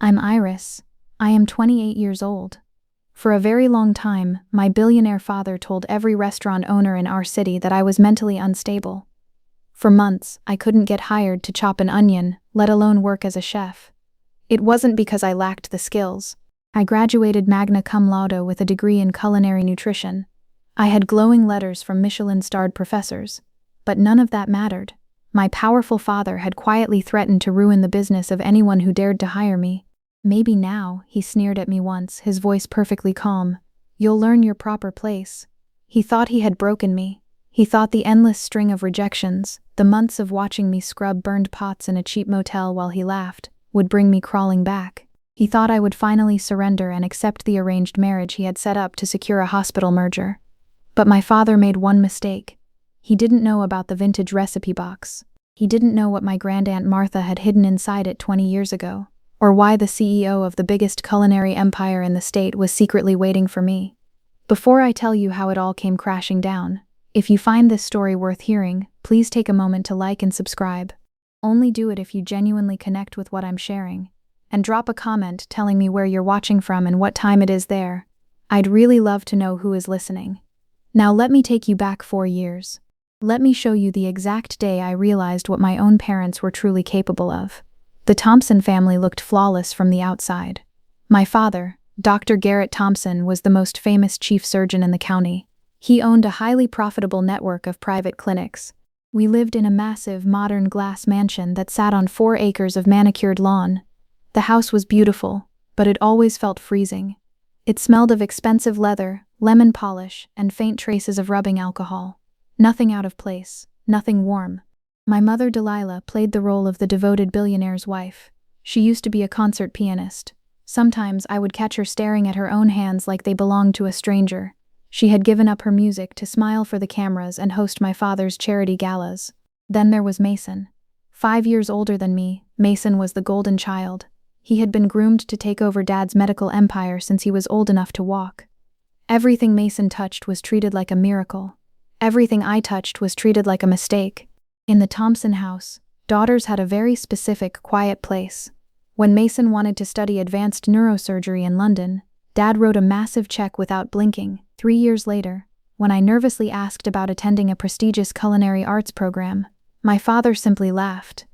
I'm Iris. I am 28 years old. For a very long time, my billionaire father told every restaurant owner in our city that I was mentally unstable. For months, I couldn't get hired to chop an onion, let alone work as a chef. It wasn't because I lacked the skills. I graduated magna cum laude with a degree in culinary nutrition. I had glowing letters from Michelin-starred professors. But none of that mattered. My powerful father had quietly threatened to ruin the business of anyone who dared to hire me. Maybe now, he sneered at me once, his voice perfectly calm. You'll learn your proper place. He thought he had broken me. He thought the endless string of rejections, the months of watching me scrub burned pots in a cheap motel while he laughed, would bring me crawling back. He thought I would finally surrender and accept the arranged marriage he had set up to secure a hospital merger. But my father made one mistake. He didn't know about the vintage recipe box. He didn't know what my grandaunt Martha had hidden inside it 20 years ago, or why the CEO of the biggest culinary empire in the state was secretly waiting for me. Before I tell you how it all came crashing down, if you find this story worth hearing, please take a moment to like and subscribe. Only do it if you genuinely connect with what I'm sharing. And drop a comment telling me where you're watching from and what time it is there. I'd really love to know who is listening. Now let me take you back 4 years. Let me show you the exact day I realized what my own parents were truly capable of. The Thompson family looked flawless from the outside. My father, Dr. Garrett Thompson, was the most famous chief surgeon in the county. He owned a highly profitable network of private clinics. We lived in a massive, modern glass mansion that sat on 4 acres of manicured lawn. The house was beautiful, but it always felt freezing. It smelled of expensive leather, lemon polish, and faint traces of rubbing alcohol. Nothing out of place, nothing warm. My mother Delilah played the role of the devoted billionaire's wife. She used to be a concert pianist. Sometimes I would catch her staring at her own hands like they belonged to a stranger. She had given up her music to smile for the cameras and host my father's charity galas. Then there was Mason. 5 years older than me, Mason was the golden child. He had been groomed to take over Dad's medical empire since he was old enough to walk. Everything Mason touched was treated like a miracle. Everything I touched was treated like a mistake. In the Thompson house, daughters had a very specific, quiet place. When Mason wanted to study advanced neurosurgery in London, Dad wrote a massive check without blinking. 3 years later, when I nervously asked about attending a prestigious culinary arts program, my father simply laughed.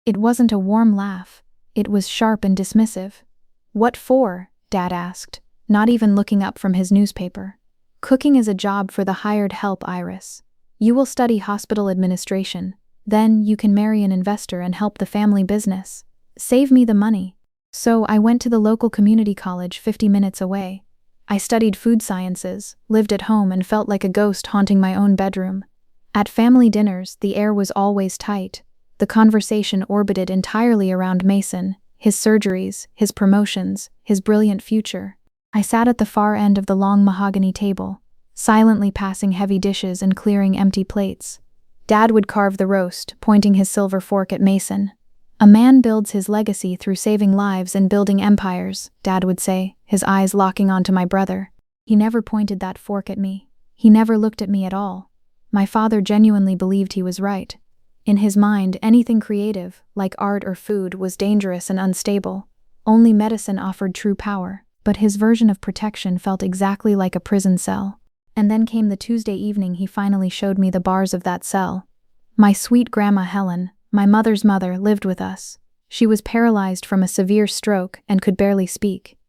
It wasn't a warm laugh. It was sharp and dismissive. "What for?" Dad asked, not even looking up from his newspaper. "Cooking is a job for the hired help, Iris. You will study hospital administration. Then you can marry an investor and help the family business. Save me the money." So I went to the local community college 50 minutes away. I studied food sciences, lived at home, and felt like a ghost haunting my own bedroom. At family dinners, the air was always tight. The conversation orbited entirely around Mason, his surgeries, his promotions, his brilliant future. I sat at the far end of the long mahogany table, silently passing heavy dishes and clearing empty plates. Dad would carve the roast, pointing his silver fork at Mason. "A man builds his legacy through saving lives and building empires," Dad would say, his eyes locking onto my brother. He never pointed that fork at me. He never looked at me at all. My father genuinely believed he was right. In his mind, anything creative, like art or food, was dangerous and unstable. Only medicine offered true power. But his version of protection felt exactly like a prison cell. And then came the Tuesday evening he finally showed me the bars of that cell. My sweet grandma Helen, my mother's mother, lived with us. She was paralyzed from a severe stroke and could barely speak.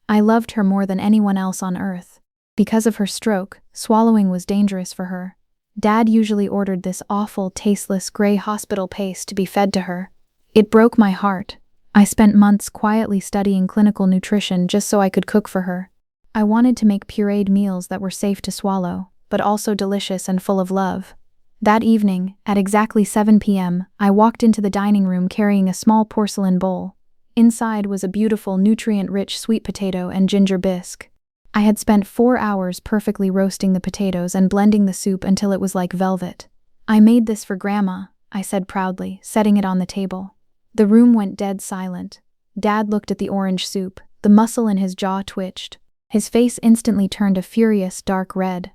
I loved her more than anyone else on earth. Because of her stroke, swallowing was dangerous for her. Dad usually ordered this awful, tasteless, gray hospital paste to be fed to her. It broke my heart. I spent months quietly studying clinical nutrition just so I could cook for her. I wanted to make pureed meals that were safe to swallow, but also delicious and full of love. That evening, at exactly 7 p.m., I walked into the dining room carrying a small porcelain bowl. Inside was a beautiful, nutrient-rich sweet potato and ginger bisque. I had spent 4 hours perfectly roasting the potatoes and blending the soup until it was like velvet. "I made this for Grandma," I said proudly, setting it on the table. The room went dead silent. Dad looked at the orange soup. The muscle in his jaw twitched. His face instantly turned a furious, dark red.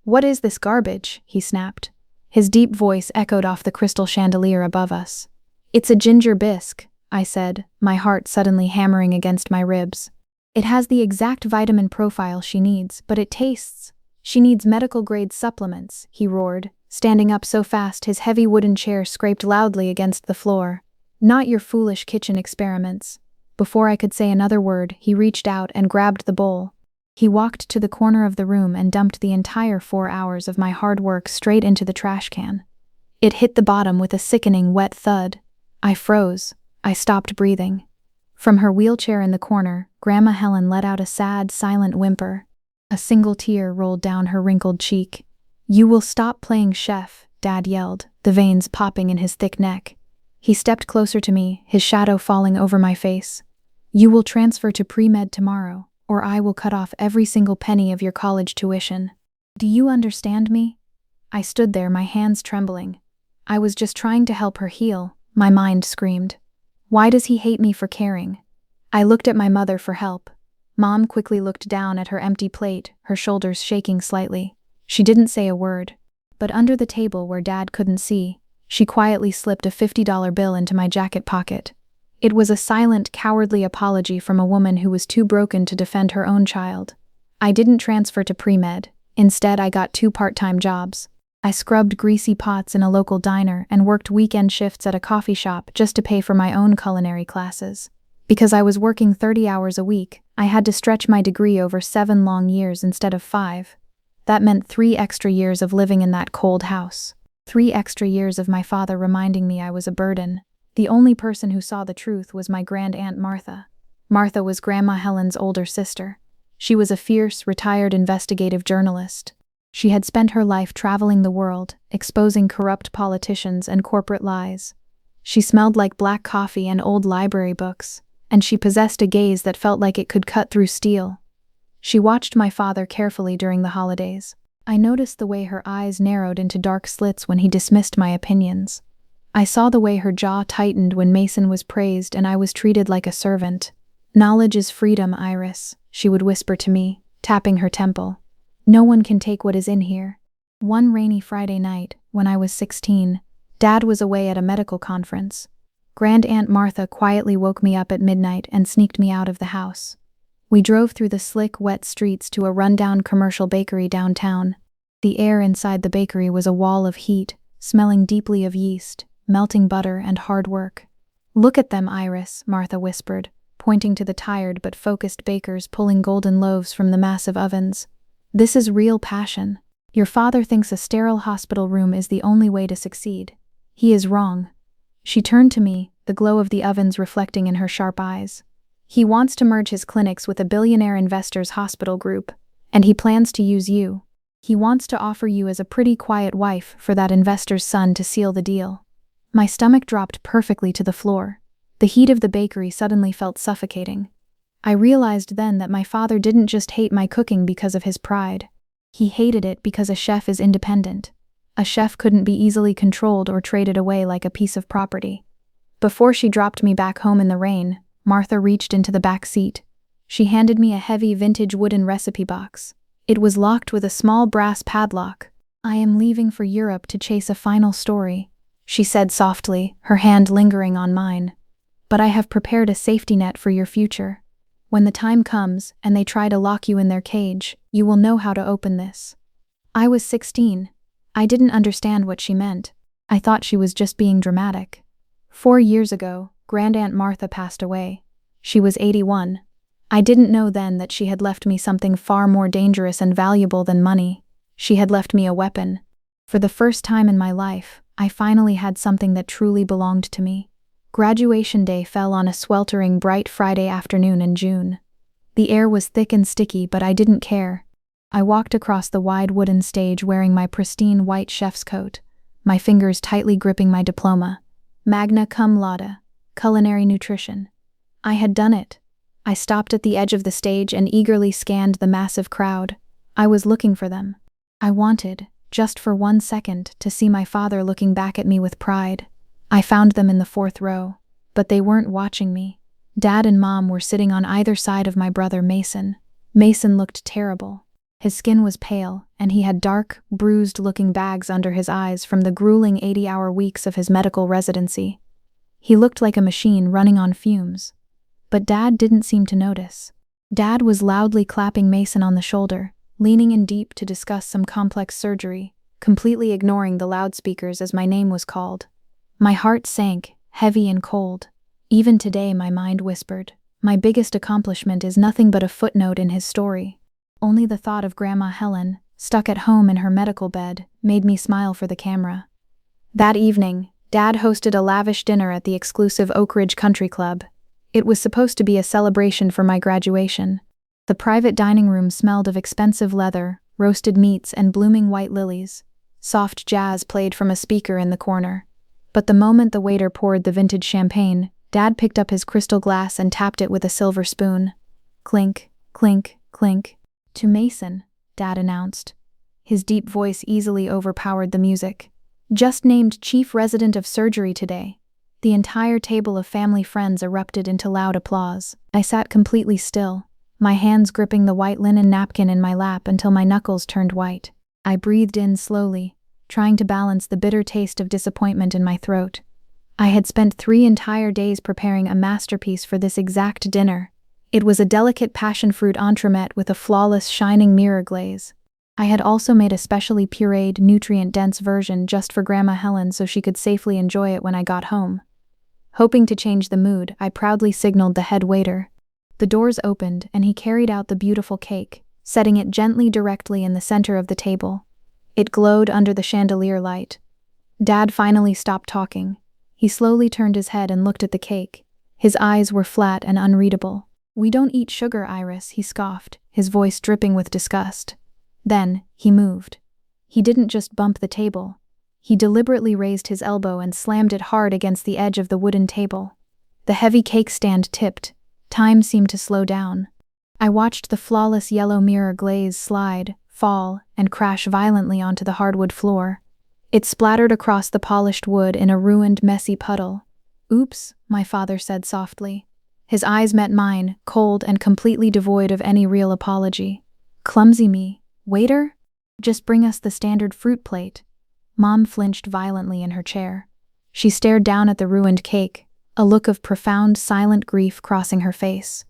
"What is this garbage?" he snapped. His deep voice echoed off the crystal chandelier above us. "It's a ginger bisque," I said, my heart suddenly hammering against my ribs. It has the exact vitamin profile she needs, but it tastes. She needs medical-grade supplements, he roared, standing up so fast his heavy wooden chair scraped loudly against the floor. Not your foolish kitchen experiments. Before I could say another word, he reached out and grabbed the bowl. He walked to the corner of the room and dumped the entire 4 hours of my hard work straight into the trash can. It hit the bottom with a sickening wet thud. I froze. I stopped breathing. From her wheelchair in the corner, Grandma Helen let out a sad, silent whimper. A single tear rolled down her wrinkled cheek. "You will stop playing chef," Dad yelled, the veins popping in his thick neck. He stepped closer to me, his shadow falling over my face. "You will transfer to pre-med tomorrow, or I will cut off every single penny of your college tuition. Do you understand me?" I stood there, my hands trembling. I was just trying to help her heal, my mind screamed. Why does he hate me for caring? I looked at my mother for help. Mom quickly looked down at her empty plate, her shoulders shaking slightly. She didn't say a word. But under the table where Dad couldn't see, she quietly slipped a $50 bill into my jacket pocket. It was a silent, cowardly apology from a woman who was too broken to defend her own child. I didn't transfer to pre-med. Instead, I got 2 part-time jobs. I scrubbed greasy pots in a local diner and worked weekend shifts at a coffee shop just to pay for my own culinary classes. Because I was working 30 hours a week, I had to stretch my degree over 7 long years instead of 5. That meant 3 extra years of living in that cold house. 3 extra years of my father reminding me I was a burden. The only person who saw the truth was my grand-aunt Martha. Martha was Grandma Helen's older sister. She was a fierce, retired investigative journalist. She had spent her life traveling the world, exposing corrupt politicians and corporate lies. She smelled like black coffee and old library books, and she possessed a gaze that felt like it could cut through steel. She watched my father carefully during the holidays. I noticed the way her eyes narrowed into dark slits when he dismissed my opinions. I saw the way her jaw tightened when Mason was praised and I was treated like a servant. "Knowledge is freedom, Iris," she would whisper to me, tapping her temple. "No one can take what is in here." One rainy Friday night, when I was 16, Dad was away at a medical conference. Grand-aunt Martha quietly woke me up at midnight and sneaked me out of the house. We drove through the slick, wet streets to a rundown commercial bakery downtown. The air inside the bakery was a wall of heat, smelling deeply of yeast, melting butter, and hard work. "Look at them, Iris," Martha whispered, pointing to the tired but focused bakers pulling golden loaves from the massive ovens. "This is real passion. Your father thinks a sterile hospital room is the only way to succeed. He is wrong." She turned to me, the glow of the ovens reflecting in her sharp eyes. "He wants to merge his clinics with a billionaire investor's hospital group, and he plans to use you. He wants to offer you as a pretty quiet wife for that investor's son to seal the deal." My stomach dropped perfectly to the floor. The heat of the bakery suddenly felt suffocating. I realized then that my father didn't just hate my cooking because of his pride. He hated it because a chef is independent. A chef couldn't be easily controlled or traded away like a piece of property. Before she dropped me back home in the rain, Martha reached into the back seat. She handed me a heavy vintage wooden recipe box. It was locked with a small brass padlock. "I am leaving for Europe to chase a final story," she said softly, her hand lingering on mine. "But I have prepared a safety net for your future. When the time comes and they try to lock you in their cage, you will know how to open this." I was 16. I didn't understand what she meant. I thought she was just being dramatic. 4 years ago, Grand-aunt Martha passed away. She was 81. I didn't know then that she had left me something far more dangerous and valuable than money. She had left me a weapon. For the first time in my life, I finally had something that truly belonged to me. Graduation day fell on a sweltering, bright Friday afternoon in June. The air was thick and sticky, but I didn't care. I walked across the wide wooden stage wearing my pristine white chef's coat, my fingers tightly gripping my diploma. Magna cum laude, culinary nutrition. I had done it. I stopped at the edge of the stage and eagerly scanned the massive crowd. I was looking for them. I wanted, just for 1 second, to see my father looking back at me with pride. I found them in the 4th row, but they weren't watching me. Dad and Mom were sitting on either side of my brother Mason. Mason looked terrible. His skin was pale, and he had dark, bruised-looking bags under his eyes from the grueling 80-hour weeks of his medical residency. He looked like a machine running on fumes. But Dad didn't seem to notice. Dad was loudly clapping Mason on the shoulder, leaning in deep to discuss some complex surgery, completely ignoring the loudspeakers as my name was called. My heart sank, heavy and cold. Even today my mind whispered, my biggest accomplishment is nothing but a footnote in his story. Only the thought of Grandma Helen, stuck at home in her medical bed, made me smile for the camera. That evening, Dad hosted a lavish dinner at the exclusive Oak Ridge Country Club. It was supposed to be a celebration for my graduation. The private dining room smelled of expensive leather, roasted meats, and blooming white lilies. Soft jazz played from a speaker in the corner. But the moment the waiter poured the vintage champagne, Dad picked up his crystal glass and tapped it with a silver spoon. Clink, clink, clink. To Mason, Dad announced. His deep voice easily overpowered the music. Just named chief resident of surgery today. The entire table of family friends erupted into loud applause. I sat completely still, my hands gripping the white linen napkin in my lap until my knuckles turned white. I breathed in slowly, trying to balance the bitter taste of disappointment in my throat. I had spent 3 entire days preparing a masterpiece for this exact dinner. It was a delicate passion fruit entremet with a flawless shining mirror glaze. I had also made a specially pureed, nutrient-dense version just for Grandma Helen so she could safely enjoy it when I got home. Hoping to change the mood, I proudly signaled the head waiter. The doors opened and he carried out the beautiful cake, setting it gently directly in the center of the table. It glowed under the chandelier light. Dad finally stopped talking. He slowly turned his head and looked at the cake. His eyes were flat and unreadable. "We don't eat sugar, Iris," he scoffed, his voice dripping with disgust. Then, he moved. He didn't just bump the table. He deliberately raised his elbow and slammed it hard against the edge of the wooden table. The heavy cake stand tipped. Time seemed to slow down. I watched the flawless yellow mirror glaze slide, fall, and crash violently onto the hardwood floor. It splattered across the polished wood in a ruined, messy puddle. "Oops," my father said softly. His eyes met mine, cold and completely devoid of any real apology. "Clumsy me. Waiter? Just bring us the standard fruit plate." Mom flinched violently in her chair. She stared down at the ruined cake, a look of profound, silent grief crossing her face.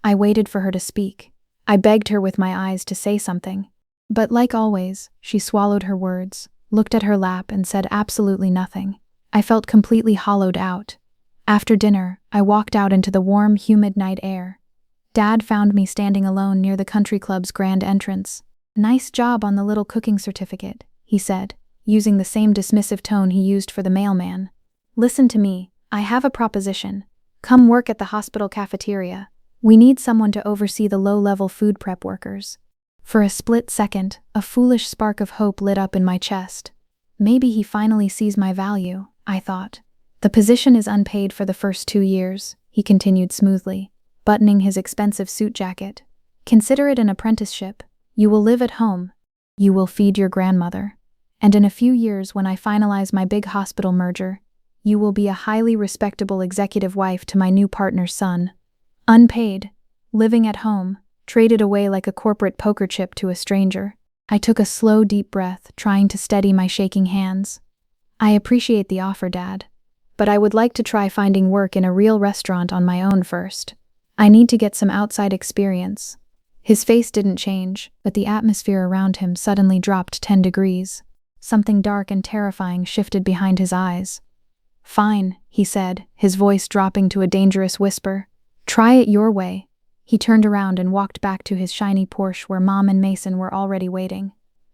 I waited for her to speak. I begged her with my eyes to say something. But like always, she swallowed her words, looked at her lap and said absolutely nothing. I felt completely hollowed out. After dinner, I walked out into the warm, humid night air. Dad found me standing alone near the country club's grand entrance. "Nice job on the little cooking certificate," he said, using the same dismissive tone he used for the mailman. "Listen to me, I have a proposition. Come work at the hospital cafeteria. We need someone to oversee the low-level food prep workers." For a split second, a foolish spark of hope lit up in my chest. Maybe he finally sees my value, I thought. "The position is unpaid for the first 2 years," he continued smoothly, buttoning his expensive suit jacket. "Consider it an apprenticeship. You will live at home. You will feed your grandmother. And in a few years, when I finalize my big hospital merger, you will be a highly respectable executive wife to my new partner's son. Unpaid, living at home, traded away like a corporate poker chip to a stranger." I took a slow, deep breath, trying to steady my shaking hands. "I appreciate the offer, Dad. But I would like to try finding work in a real restaurant on my own first. I need to get some outside experience." His face didn't change, but the atmosphere around him suddenly dropped 10 degrees. Something dark and terrifying shifted behind his eyes. "Fine," he said, his voice dropping to a dangerous whisper. "Try it your way." He turned around and walked back to his shiny Porsche where Mom and Mason were already waiting.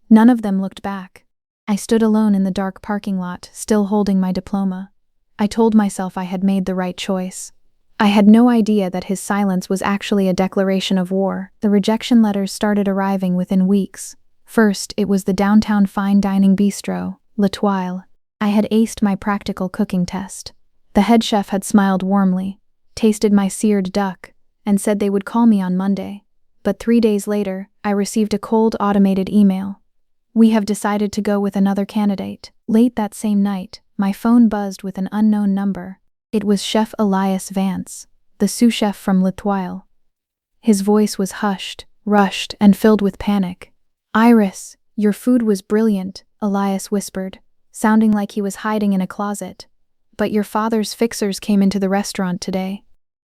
None of them looked back. I stood alone in the dark parking lot, still holding my diploma. I told myself I had made the right choice. I had no idea that his silence was actually a declaration of war. The rejection letters started arriving within weeks. First, it was the downtown fine dining bistro, L'Etoile. I had aced my practical cooking test. The head chef had smiled warmly, tasted my seared duck, and said they would call me on Monday. But 3 days later, I received a cold automated email. "We have decided to go with another candidate." Late that same night, my phone buzzed with an unknown number. It was Chef Elias Vance, the sous chef from L'Etoile. His voice was hushed, rushed, and filled with panic. "Iris, your food was brilliant," Elias whispered, sounding like he was hiding in a closet. But your father's fixers came into the restaurant today.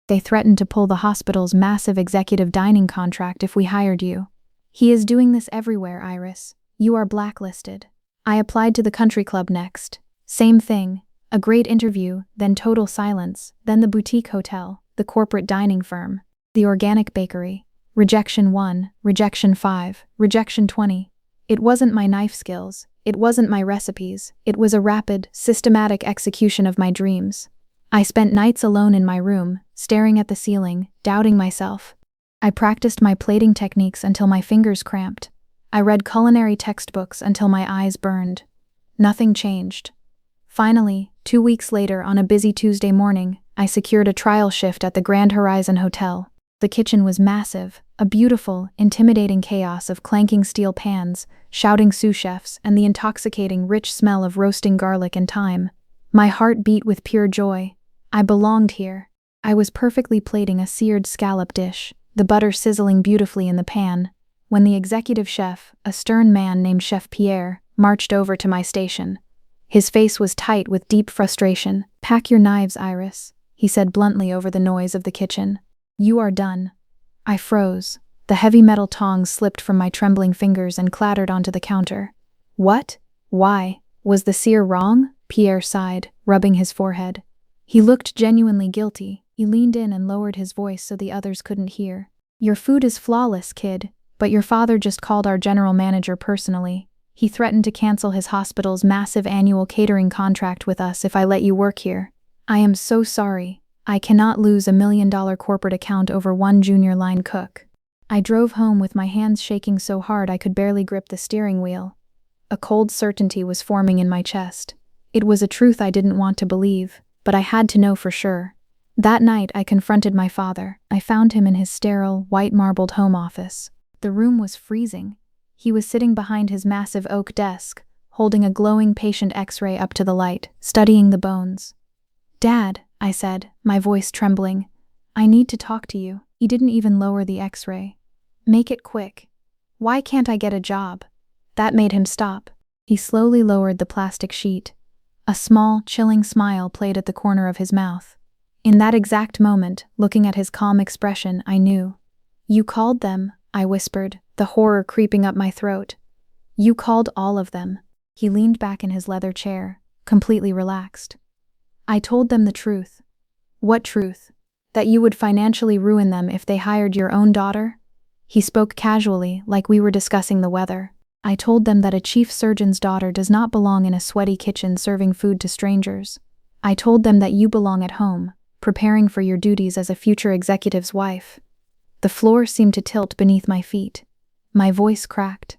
They threatened to pull the hospital's massive executive dining contract if we hired you. He is doing this everywhere, Iris. You are blacklisted. I applied to the country club next. Same thing. A great interview, then total silence, then the boutique hotel, the corporate dining firm, the organic bakery. Rejection 1, rejection 5, rejection 20. It wasn't my knife skills. It wasn't my recipes. It was a rapid, systematic execution of my dreams. I spent nights alone in my room, staring at the ceiling, doubting myself. I practiced my plating techniques until my fingers cramped. I read culinary textbooks until my eyes burned. Nothing changed. Finally, 2 weeks later on a busy Tuesday morning, I secured a trial shift at the Grand Horizon Hotel. The kitchen was massive, a beautiful, intimidating chaos of clanking steel pans, shouting sous chefs, and the intoxicating, rich smell of roasting garlic and thyme. My heart beat with pure joy. I belonged here. I was perfectly plating a seared scallop dish, the butter sizzling beautifully in the pan, when the executive chef, a stern man named Chef Pierre, marched over to my station. His face was tight with deep frustration. "Pack your knives, Iris," he said bluntly over the noise of the kitchen. "You are done." I froze. The heavy metal tongs slipped from my trembling fingers and clattered onto the counter. "What? Why? Was the sear wrong?" Pierre sighed, rubbing his forehead. He looked genuinely guilty. He leaned in and lowered his voice so the others couldn't hear. "Your food is flawless, kid, but your father just called our general manager personally. He threatened to cancel his hospital's massive annual catering contract with us if I let you work here. I am so sorry. I cannot lose $1 million corporate account over one junior line cook." I drove home with my hands shaking so hard I could barely grip the steering wheel. A cold certainty was forming in my chest. It was a truth I didn't want to believe, but I had to know for sure. That night I confronted my father. I found him in his sterile, white-marbled home office. The room was freezing. He was sitting behind his massive oak desk, holding a glowing patient X-ray up to the light, studying the bones. "Dad," I said, my voice trembling, "I need to talk to you." He didn't even lower the X-ray. "Make it quick. Why can't I get a job?" That made him stop. He slowly lowered the plastic sheet. A small, chilling smile played at the corner of his mouth. In that exact moment, looking at his calm expression, I knew. "You called them," I whispered, the horror creeping up my throat. "You called all of them." He leaned back in his leather chair, completely relaxed. "I told them the truth." "What truth? That you would financially ruin them if they hired your own daughter?" He spoke casually, like we were discussing the weather. "I told them that a chief surgeon's daughter does not belong in a sweaty kitchen serving food to strangers. I told them that you belong at home, preparing for your duties as a future executive's wife." The floor seemed to tilt beneath my feet. My voice cracked.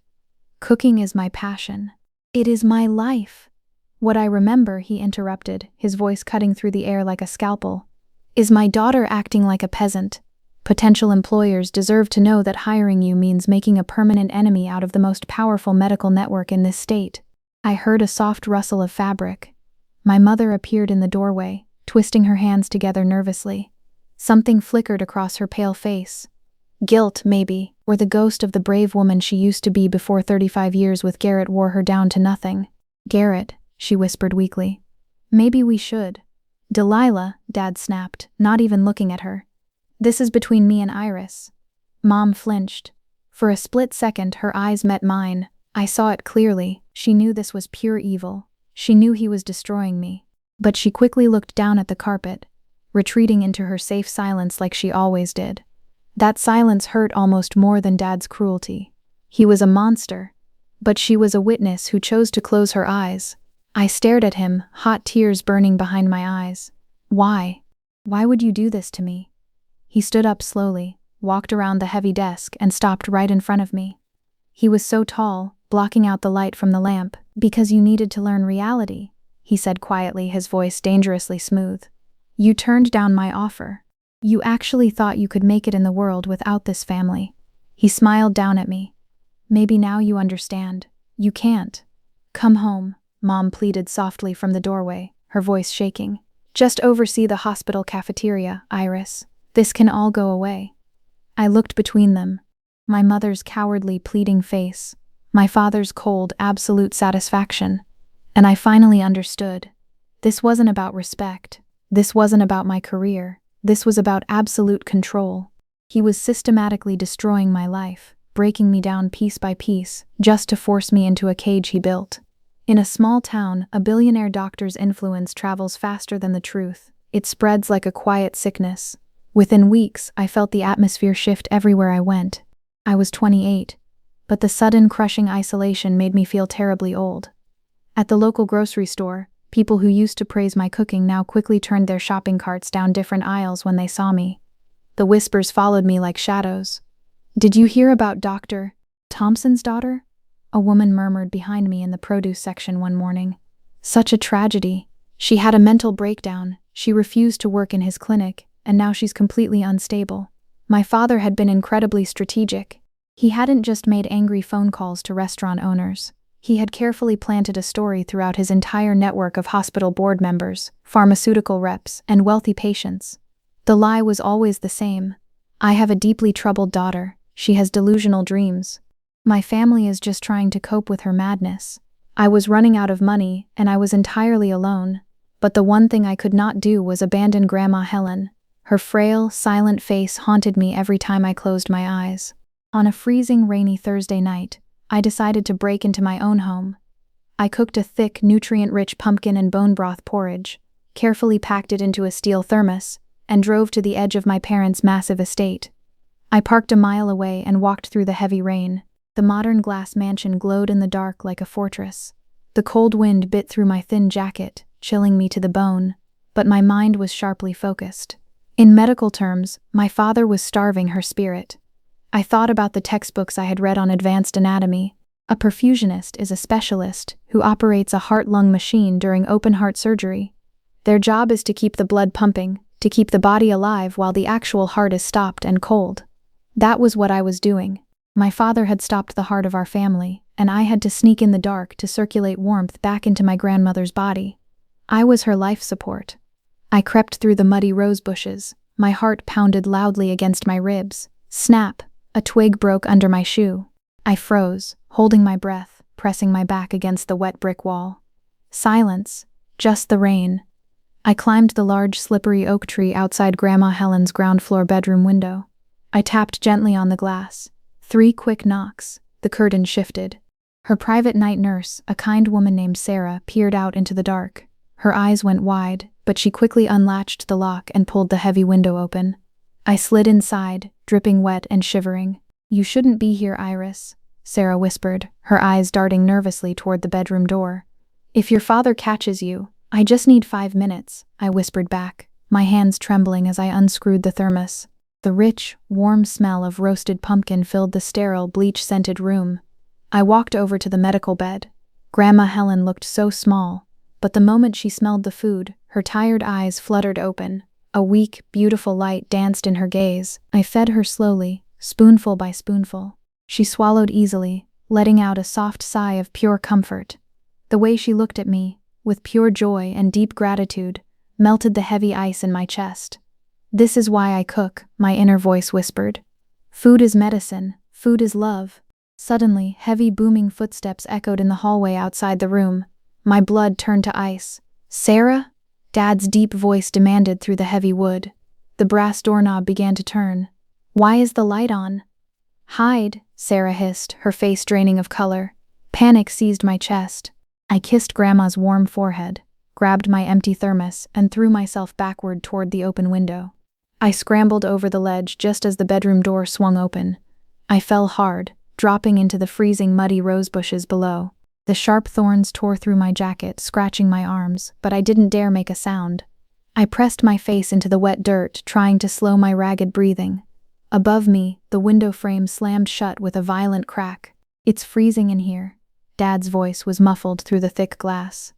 "Cooking is my passion. It is my life." "What I remember," he interrupted, his voice cutting through the air like a scalpel, "is my daughter acting like a peasant. Potential employers deserve to know that hiring you means making a permanent enemy out of the most powerful medical network in this state." I heard a soft rustle of fabric. My mother appeared in the doorway, twisting her hands together nervously. Something flickered across her pale face. Guilt, maybe, or the ghost of the brave woman she used to be before 35 years with Garrett wore her down to nothing. "Garrett," she whispered weakly. "Maybe we should." "Delilah," Dad snapped, not even looking at her. "This is between me and Iris." Mom flinched. For a split second, her eyes met mine. I saw it clearly. She knew this was pure evil. She knew he was destroying me. But she quickly looked down at the carpet, retreating into her safe silence like she always did. That silence hurt almost more than Dad's cruelty. He was a monster. But she was a witness who chose to close her eyes. I stared at him, hot tears burning behind my eyes. "Why? Why would you do this to me?" He stood up slowly, walked around the heavy desk, and stopped right in front of me. He was so tall, blocking out the light from the lamp. "Because you needed to learn reality," he said quietly, his voice dangerously smooth. "You turned down my offer. You actually thought you could make it in the world without this family." He smiled down at me. "Maybe now you understand. You can't. Come home," Mom pleaded softly from the doorway, her voice shaking. "Just oversee the hospital cafeteria, Iris. This can all go away." I looked between them. My mother's cowardly, pleading face, my father's cold, absolute satisfaction. And I finally understood. This wasn't about respect. This wasn't about my career. This was about absolute control. He was systematically destroying my life, breaking me down piece by piece, just to force me into a cage he built. In a small town, a billionaire doctor's influence travels faster than the truth. It spreads like a quiet sickness. Within weeks, I felt the atmosphere shift everywhere I went. I was 28, but the sudden crushing isolation made me feel terribly old. At the local grocery store, people who used to praise my cooking now quickly turned their shopping carts down different aisles when they saw me. The whispers followed me like shadows. "Did you hear about Dr. Thompson's daughter?" A woman murmured behind me in the produce section one morning. "Such a tragedy. She had a mental breakdown, she refused to work in his clinic, and now she's completely unstable." My father had been incredibly strategic. He hadn't just made angry phone calls to restaurant owners. He had carefully planted a story throughout his entire network of hospital board members, pharmaceutical reps, and wealthy patients. The lie was always the same. "I have a deeply troubled daughter. She has delusional dreams. My family is just trying to cope with her madness." I was running out of money, and I was entirely alone. But the one thing I could not do was abandon Grandma Helen. Her frail, silent face haunted me every time I closed my eyes. On a freezing, rainy Thursday night, I decided to break into my own home. I cooked a thick, nutrient-rich pumpkin and bone broth porridge, carefully packed it into a steel thermos, and drove to the edge of my parents' massive estate. I parked a mile away and walked through the heavy rain. The modern glass mansion glowed in the dark like a fortress. The cold wind bit through my thin jacket, chilling me to the bone, but my mind was sharply focused. In medical terms, my father was starving her spirit. I thought about the textbooks I had read on advanced anatomy. A perfusionist is a specialist who operates a heart-lung machine during open-heart surgery. Their job is to keep the blood pumping, to keep the body alive while the actual heart is stopped and cold. That was what I was doing. My father had stopped the heart of our family, and I had to sneak in the dark to circulate warmth back into my grandmother's body. I was her life support. I crept through the muddy rose bushes. My heart pounded loudly against my ribs. Snap! A twig broke under my shoe. I froze, holding my breath, pressing my back against the wet brick wall. Silence. Just the rain. I climbed the large, slippery oak tree outside Grandma Helen's ground-floor bedroom window. I tapped gently on the glass. 3 quick knocks. The curtain shifted. Her private night nurse, a kind woman named Sarah, peered out into the dark. Her eyes went wide, but she quickly unlatched the lock and pulled the heavy window open. I slid inside, dripping wet and shivering. "You shouldn't be here, Iris," Sarah whispered, her eyes darting nervously toward the bedroom door. "If your father catches you, I just need 5 minutes," I whispered back, my hands trembling as I unscrewed the thermos. The rich, warm smell of roasted pumpkin filled the sterile, bleach-scented room. I walked over to the medical bed. Grandma Helen looked so small, but the moment she smelled the food, her tired eyes fluttered open. A weak, beautiful light danced in her gaze. I fed her slowly, spoonful by spoonful. She swallowed easily, letting out a soft sigh of pure comfort. The way she looked at me, with pure joy and deep gratitude, melted the heavy ice in my chest. "This is why I cook," my inner voice whispered. "Food is medicine, food is love." Suddenly, heavy booming footsteps echoed in the hallway outside the room. My blood turned to ice. "Sarah?" Dad's deep voice demanded through the heavy wood. The brass doorknob began to turn. "Why is the light on?" "Hide," Sarah hissed, her face draining of color. Panic seized my chest. I kissed Grandma's warm forehead, grabbed my empty thermos, and threw myself backward toward the open window. I scrambled over the ledge just as the bedroom door swung open. I fell hard, dropping into the freezing muddy rose bushes below. The sharp thorns tore through my jacket, scratching my arms, but I didn't dare make a sound. I pressed my face into the wet dirt, trying to slow my ragged breathing. Above me, the window frame slammed shut with a violent crack. "It's freezing in here." Dad's voice was muffled through the thick glass.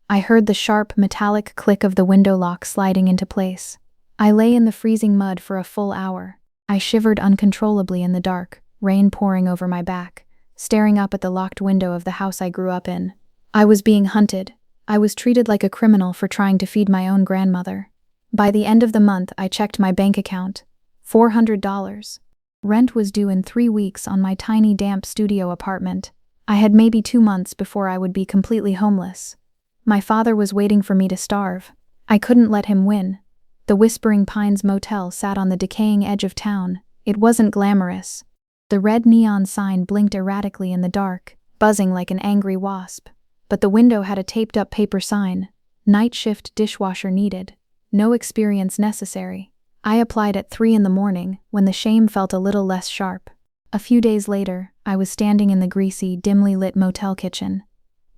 I heard the sharp, metallic click of the window lock sliding into place. I lay in the freezing mud for a full hour. I shivered uncontrollably in the dark, rain pouring over my back, staring up at the locked window of the house I grew up in. I was being hunted. I was treated like a criminal for trying to feed my own grandmother. By the end of the month, I checked my bank account. $400. Rent was due in 3 weeks on my tiny damp studio apartment. I had maybe 2 months before I would be completely homeless. My father was waiting for me to starve. I couldn't let him win. The Whispering Pines Motel sat on the decaying edge of town. It wasn't glamorous. The red neon sign blinked erratically in the dark, buzzing like an angry wasp. But the window had a taped-up paper sign. Night shift dishwasher needed. No experience necessary. I applied at 3 in the morning, when the shame felt a little less sharp. A few days later, I was standing in the greasy, dimly lit motel kitchen.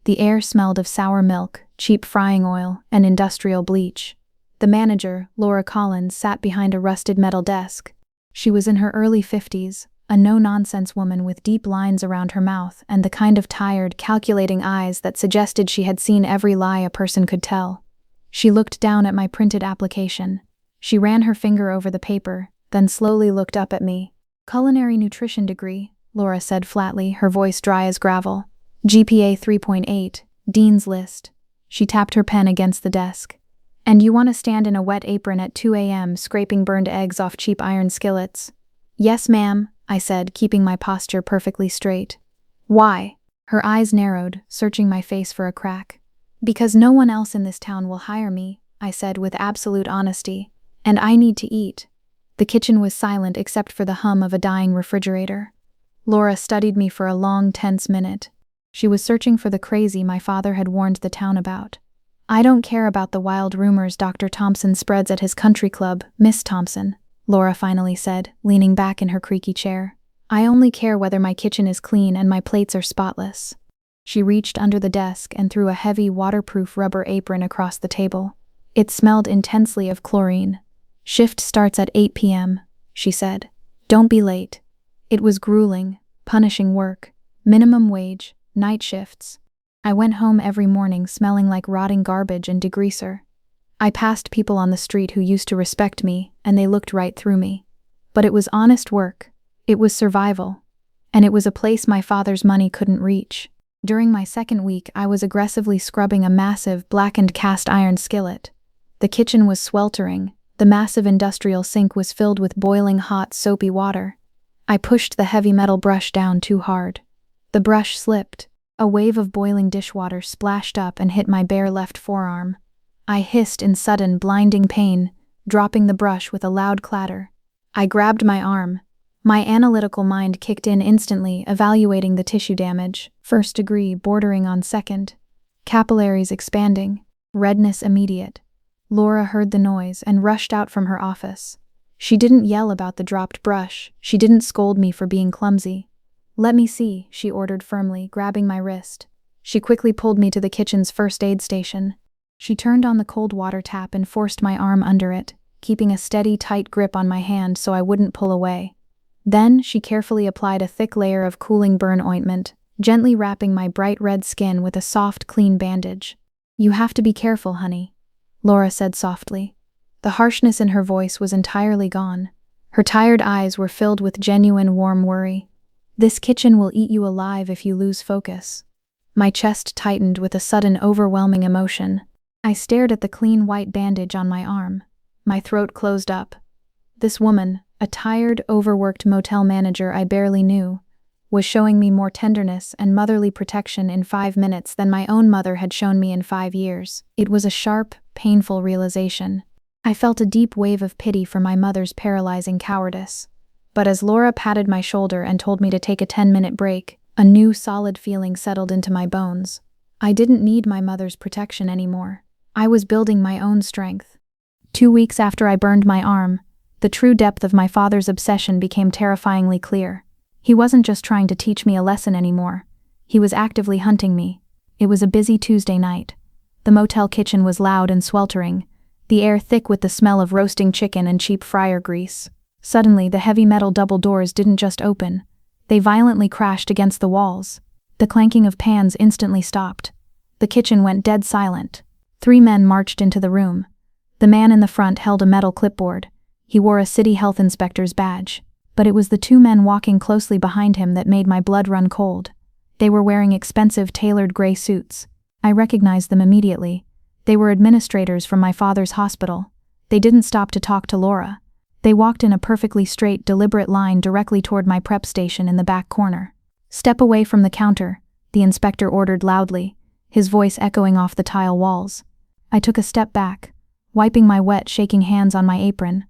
The air smelled of sour milk, cheap frying oil, and industrial bleach. The manager, Laura Collins, sat behind a rusted metal desk. She was in her early 50s, a no-nonsense woman with deep lines around her mouth and the kind of tired, calculating eyes that suggested she had seen every lie a person could tell. She looked down at my printed application. She ran her finger over the paper, then slowly looked up at me. "Culinary nutrition degree," Laura said flatly, her voice dry as gravel. "GPA 3.8, Dean's List." She tapped her pen against the desk. "And you want to stand in a wet apron at 2 a.m. scraping burned eggs off cheap iron skillets?" "Yes, ma'am," I said, keeping my posture perfectly straight. "Why?" Her eyes narrowed, searching my face for a crack. "Because no one else in this town will hire me," I said with absolute honesty. "And I need to eat." The kitchen was silent except for the hum of a dying refrigerator. Laura studied me for a long, tense minute. She was searching for the crazy my father had warned the town about. "I don't care about the wild rumors Dr. Thompson spreads at his country club, Miss Thompson," Laura finally said, leaning back in her creaky chair. "I only care whether my kitchen is clean and my plates are spotless." She reached under the desk and threw a heavy, waterproof rubber apron across the table. It smelled intensely of chlorine. "Shift starts at 8 p.m., she said. "Don't be late." It was grueling, punishing work. Minimum wage, night shifts. I went home every morning smelling like rotting garbage and degreaser. I passed people on the street who used to respect me, and they looked right through me. But it was honest work. It was survival. And it was a place my father's money couldn't reach. During my second week, I was aggressively scrubbing a massive, blackened cast iron skillet. The kitchen was sweltering. The massive industrial sink was filled with boiling hot, soapy water. I pushed the heavy metal brush down too hard. The brush slipped. A wave of boiling dishwater splashed up and hit my bare left forearm. I hissed in sudden, blinding pain, dropping the brush with a loud clatter. I grabbed my arm. My analytical mind kicked in instantly, evaluating the tissue damage. 1st degree, bordering on 2nd. Capillaries expanding. Redness immediate. Laura heard the noise and rushed out from her office. She didn't yell about the dropped brush. She didn't scold me for being clumsy. "Let me see," she ordered firmly, grabbing my wrist. She quickly pulled me to the kitchen's first aid station. She turned on the cold water tap and forced my arm under it, keeping a steady, tight grip on my hand so I wouldn't pull away. Then she carefully applied a thick layer of cooling burn ointment, gently wrapping my bright red skin with a soft, clean bandage. "You have to be careful, honey," Laura said softly. The harshness in her voice was entirely gone. Her tired eyes were filled with genuine, warm worry. "This kitchen will eat you alive if you lose focus." My chest tightened with a sudden, overwhelming emotion. I stared at the clean white bandage on my arm. My throat closed up. This woman, a tired, overworked motel manager I barely knew, was showing me more tenderness and motherly protection in 5 minutes than my own mother had shown me in 5 years. It was a sharp, painful realization. I felt a deep wave of pity for my mother's paralyzing cowardice. But as Laura patted my shoulder and told me to take a 10-minute break, a new solid feeling settled into my bones. I didn't need my mother's protection anymore. I was building my own strength. 2 weeks after I burned my arm, the true depth of my father's obsession became terrifyingly clear. He wasn't just trying to teach me a lesson anymore. He was actively hunting me. It was a busy Tuesday night. The motel kitchen was loud and sweltering, the air thick with the smell of roasting chicken and cheap fryer grease. Suddenly, the heavy metal double doors didn't just open. They violently crashed against the walls. The clanking of pans instantly stopped. The kitchen went dead silent. 3 men marched into the room. The man in the front held a metal clipboard. He wore a city health inspector's badge. But it was the 2 men walking closely behind him that made my blood run cold. They were wearing expensive, tailored gray suits. I recognized them immediately. They were administrators from my father's hospital. They didn't stop to talk to Laura. They walked in a perfectly straight, deliberate line directly toward my prep station in the back corner. "Step away from the counter," the inspector ordered loudly. his voice echoing off the tile walls. I took a step back, wiping my wet, shaking hands on my apron.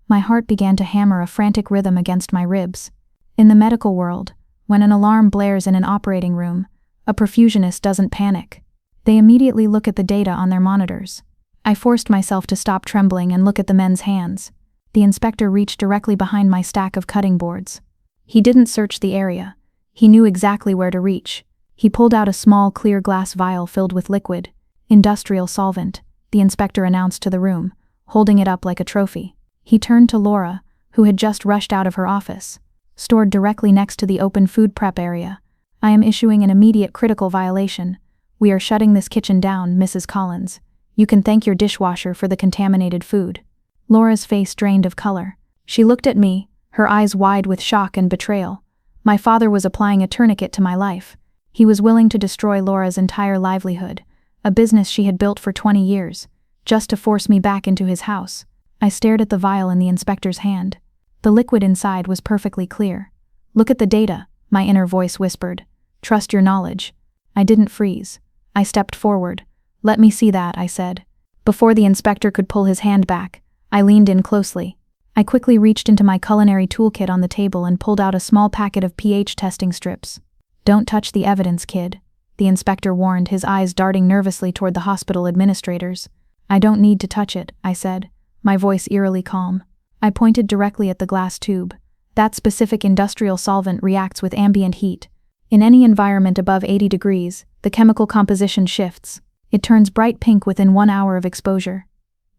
My heart began to hammer a frantic rhythm against my ribs. In the medical world, when an alarm blares in an operating room, a perfusionist doesn't panic. They immediately look at the data on their monitors. I forced myself to stop trembling and look at the men's hands. The inspector reached directly behind my stack of cutting boards. He didn't search the area. He knew exactly where to reach. He pulled out a small clear glass vial filled with liquid, industrial solvent, the inspector announced to the room, holding it up like a trophy. He turned to Laura, who had just rushed out of her office. Stored directly next to the open food prep area. I am issuing an immediate critical violation. We are shutting this kitchen down, Mrs. Collins. You can thank your dishwasher for the contaminated food. Laura's face drained of color. She looked at me, her eyes wide with shock and betrayal. My father was applying a tourniquet to my life. He was willing to destroy Laura's entire livelihood, a business she had built for 20 years, just to force me back into his house. I stared at the vial in the inspector's hand. The liquid inside was perfectly clear. Look at the data, my inner voice whispered. Trust your knowledge. I didn't freeze. I stepped forward. Let me see that, I said. Before the inspector could pull his hand back, I leaned in closely. I quickly reached into my culinary toolkit on the table and pulled out a small packet of pH testing strips. Don't touch the evidence, kid, the inspector warned, his eyes darting nervously toward the hospital administrators. I don't need to touch it, I said, my voice eerily calm. I pointed directly at the glass tube. That specific industrial solvent reacts with ambient heat. In any environment above 80 degrees, the chemical composition shifts. It turns bright pink within 1 hour of exposure.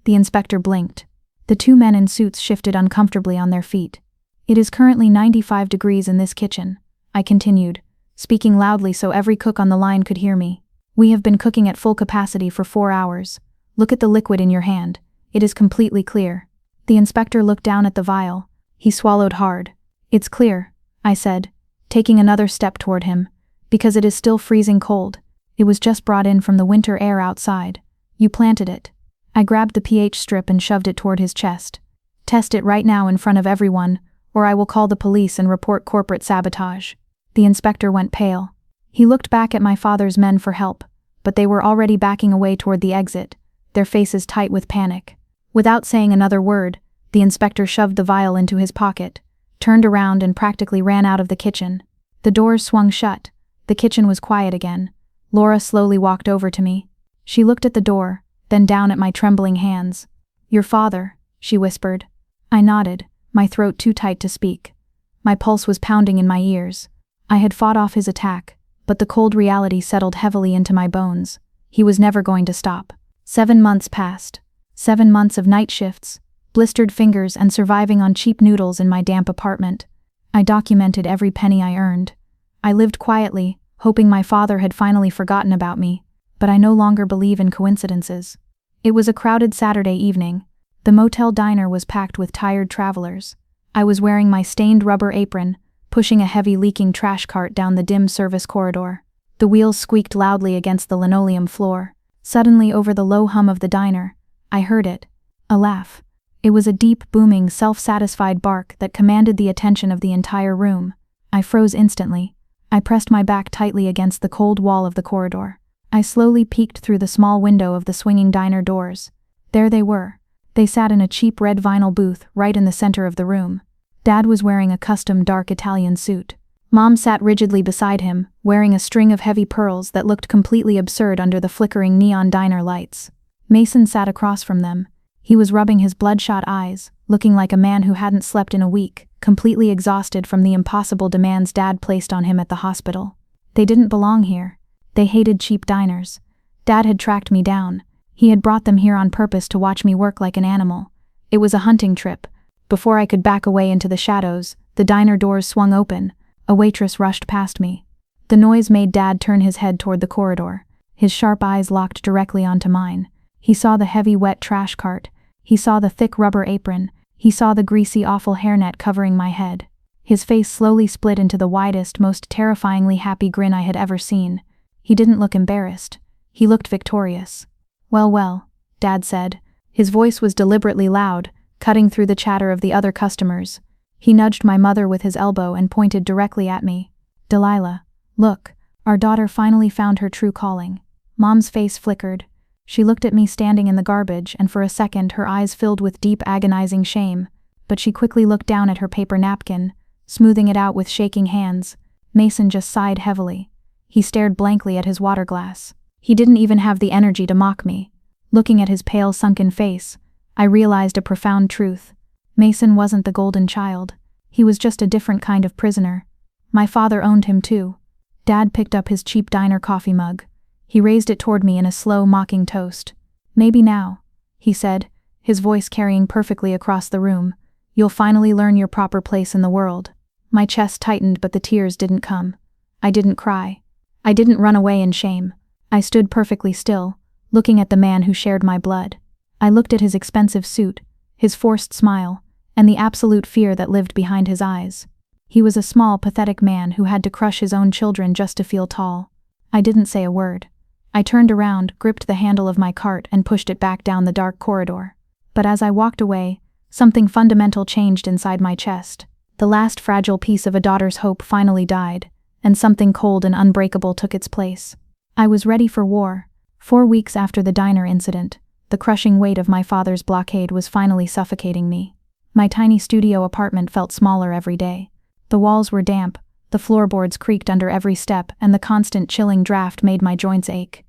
The inspector blinked. The two men in suits shifted uncomfortably on their feet. It is currently 95 degrees in this kitchen, I continued, speaking loudly so every cook on the line could hear me. We have been cooking at full capacity for 4 hours. Look at the liquid in your hand. It is completely clear. The inspector looked down at the vial. He swallowed hard. It's clear, I said, taking another step toward him, because it is still freezing cold. It was just brought in from the winter air outside. You planted it. I grabbed the pH strip and shoved it toward his chest. Test it right now in front of everyone, or I will call the police and report corporate sabotage. The inspector went pale. He looked back at my father's men for help, but they were already backing away toward the exit, their faces tight with panic. Without saying another word, the inspector shoved the vial into his pocket, turned around and practically ran out of the kitchen. The doors swung shut. The kitchen was quiet again. Laura slowly walked over to me. She looked at the door, then down at my trembling hands. Your father, she whispered. I nodded, my throat too tight to speak. My pulse was pounding in my ears. I had fought off his attack, but the cold reality settled heavily into my bones. He was never going to stop. 7 months passed. 7 months of night shifts, blistered fingers, and surviving on cheap noodles in my damp apartment. I documented every penny I earned. I lived quietly, hoping my father had finally forgotten about me, but I no longer believe in coincidences. It was a crowded Saturday evening. The motel diner was packed with tired travelers. I was wearing my stained rubber apron, pushing a heavy leaking trash cart down the dim service corridor. The wheels squeaked loudly against the linoleum floor. Suddenly, over the low hum of the diner, I heard it. A laugh. It was a deep, booming, self-satisfied bark that commanded the attention of the entire room. I froze instantly. I pressed my back tightly against the cold wall of the corridor. I slowly peeked through the small window of the swinging diner doors. There they were. They sat in a cheap red vinyl booth right in the center of the room. Dad was wearing a custom dark Italian suit. Mom sat rigidly beside him, wearing a string of heavy pearls that looked completely absurd under the flickering neon diner lights. Mason sat across from them. He was rubbing his bloodshot eyes, looking like a man who hadn't slept in a week, completely exhausted from the impossible demands Dad placed on him at the hospital. They didn't belong here. They hated cheap diners. Dad had tracked me down. He had brought them here on purpose to watch me work like an animal. It was a hunting trip. Before I could back away into the shadows, the diner doors swung open. A waitress rushed past me. The noise made Dad turn his head toward the corridor. His sharp eyes locked directly onto mine. He saw the heavy wet trash cart. He saw the thick rubber apron. He saw the greasy awful hairnet covering my head. His face slowly split into the widest, most terrifyingly happy grin I had ever seen. He didn't look embarrassed. He looked victorious. Well, well, Dad said. His voice was deliberately loud, cutting through the chatter of the other customers. He nudged my mother with his elbow and pointed directly at me. Delilah, look, our daughter finally found her true calling. Mom's face flickered. She looked at me standing in the garbage, and for a second her eyes filled with deep, agonizing shame, but she quickly looked down at her paper napkin, smoothing it out with shaking hands. Mason just sighed heavily. He stared blankly at his water glass. He didn't even have the energy to mock me. Looking at his pale, sunken face, I realized a profound truth. Mason wasn't the golden child. He was just a different kind of prisoner. My father owned him too. Dad picked up his cheap diner coffee mug. He raised it toward me in a slow, mocking toast. "Maybe now," he said, his voice carrying perfectly across the room, "you'll finally learn your proper place in the world." My chest tightened, but the tears didn't come. I didn't cry. I didn't run away in shame. I stood perfectly still, looking at the man who shared my blood. I looked at his expensive suit, his forced smile, and the absolute fear that lived behind his eyes. He was a small, pathetic man who had to crush his own children just to feel tall. I didn't say a word. I turned around, gripped the handle of my cart, and pushed it back down the dark corridor. But as I walked away, something fundamental changed inside my chest. The last fragile piece of a daughter's hope finally died, and something cold and unbreakable took its place. I was ready for war. 4 weeks after the diner incident, the crushing weight of my father's blockade was finally suffocating me. My tiny studio apartment felt smaller every day. The walls were damp, the floorboards creaked under every step, and the constant chilling draft made my joints ache.